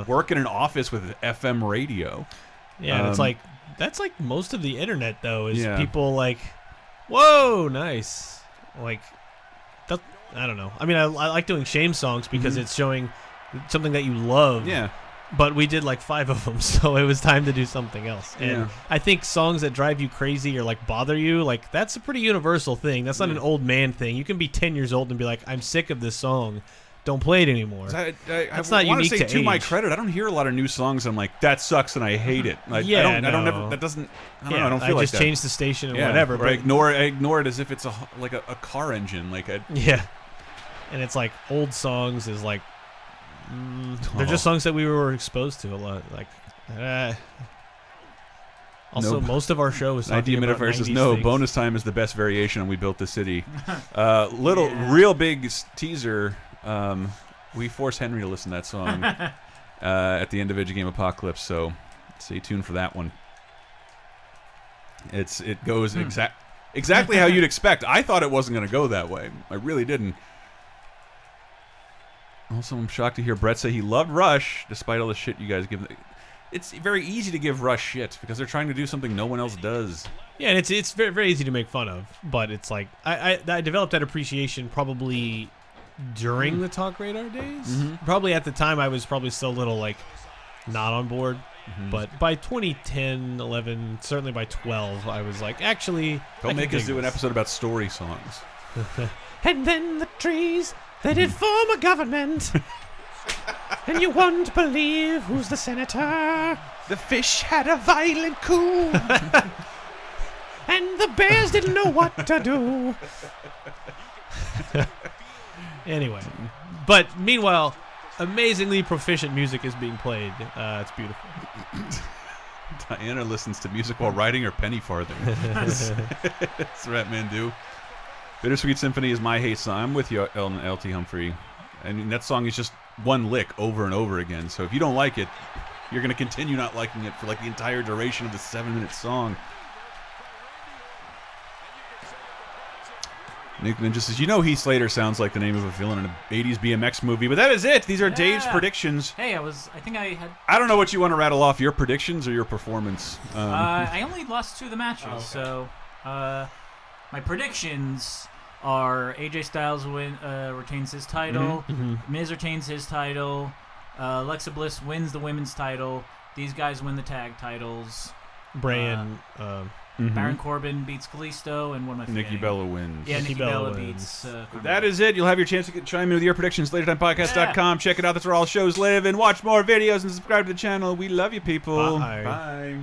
Speaker 1: work in an office with FM radio.
Speaker 3: Yeah, and it's like, that's like most of the internet, though, is people like, whoa, nice. Like, that, I don't know. I mean, I like doing shame songs because it's showing something that you love.
Speaker 1: Yeah.
Speaker 3: But we did like 5 of them, so it was time to do something else. And I think songs that drive you crazy or like bother you, like that's a pretty universal thing. That's not an old man thing. You can be 10 years old and be like, I'm sick of this song. Don't play it anymore. That's not unique to age.
Speaker 1: To my credit, I don't hear a lot of new songs. I'm like, that sucks and I hate it. Like, I don't ever. That doesn't. I don't know. I don't feel like that.
Speaker 3: I just change the station and whatever.
Speaker 1: Or I ignore it as if it's like a car engine. Like
Speaker 3: yeah. And it's like old songs is like they're just songs that we were exposed to a lot. Like also most of our show is talking about 90s
Speaker 1: says
Speaker 3: things.
Speaker 1: bonus time is the best variation on We Built the City. Real big teaser. We forced Henry to listen to that song at the end of Video Game Apocalypse, so stay tuned for that one. It goes exactly how you'd expect. I thought it wasn't going to go that way. I really didn't. Also, I'm shocked to hear Brett say he loved Rush, despite all the shit you guys give. It's very easy to give Rush shit because they're trying to do something no one else does.
Speaker 3: Yeah, and it's very, very easy to make fun of, but it's like I developed that appreciation probably during the Talk Radar days. Probably at the time I was probably still a little like not on board, but by 2010, 11, certainly by 12, I was like, actually,
Speaker 1: don't make us do an episode about story songs.
Speaker 3: And then the trees, they did form a government. And you won't believe who's the senator.
Speaker 1: The fish had a violent coup.
Speaker 3: And the bears didn't know what to do. Anyway, but meanwhile, amazingly proficient music is being played. It's beautiful.
Speaker 1: Diana listens to music while riding her penny farthing. That's what men do. Bittersweet Symphony is my hate song. I'm with you, LT Humphrey. I mean, that song is just one lick over and over again. So if you don't like it, you're going to continue not liking it for like the entire duration of the 7-minute song. Nick Ninja says, you know Heath Slater sounds like the name of a villain in an 80s BMX movie, but that is it. These are Dave's predictions.
Speaker 4: Hey, I think I had...
Speaker 1: I don't know what you want to rattle off, your predictions or your performance.
Speaker 4: I only lost 2 of the matches, so my predictions are AJ Styles retains his title, Miz retains his title, Alexa Bliss wins the women's title, these guys win the tag titles. Baron Corbin beats Kalisto, and one of my
Speaker 1: Nikki Bella wins.
Speaker 4: Yeah, Nikki Bella beats.
Speaker 1: That is it. You'll have your chance to chime in with your predictions. LaserTimePodcast.com. Check it out. That's where all shows live. And watch more videos and subscribe to the channel. We love you, people.
Speaker 3: Bye.
Speaker 1: Bye.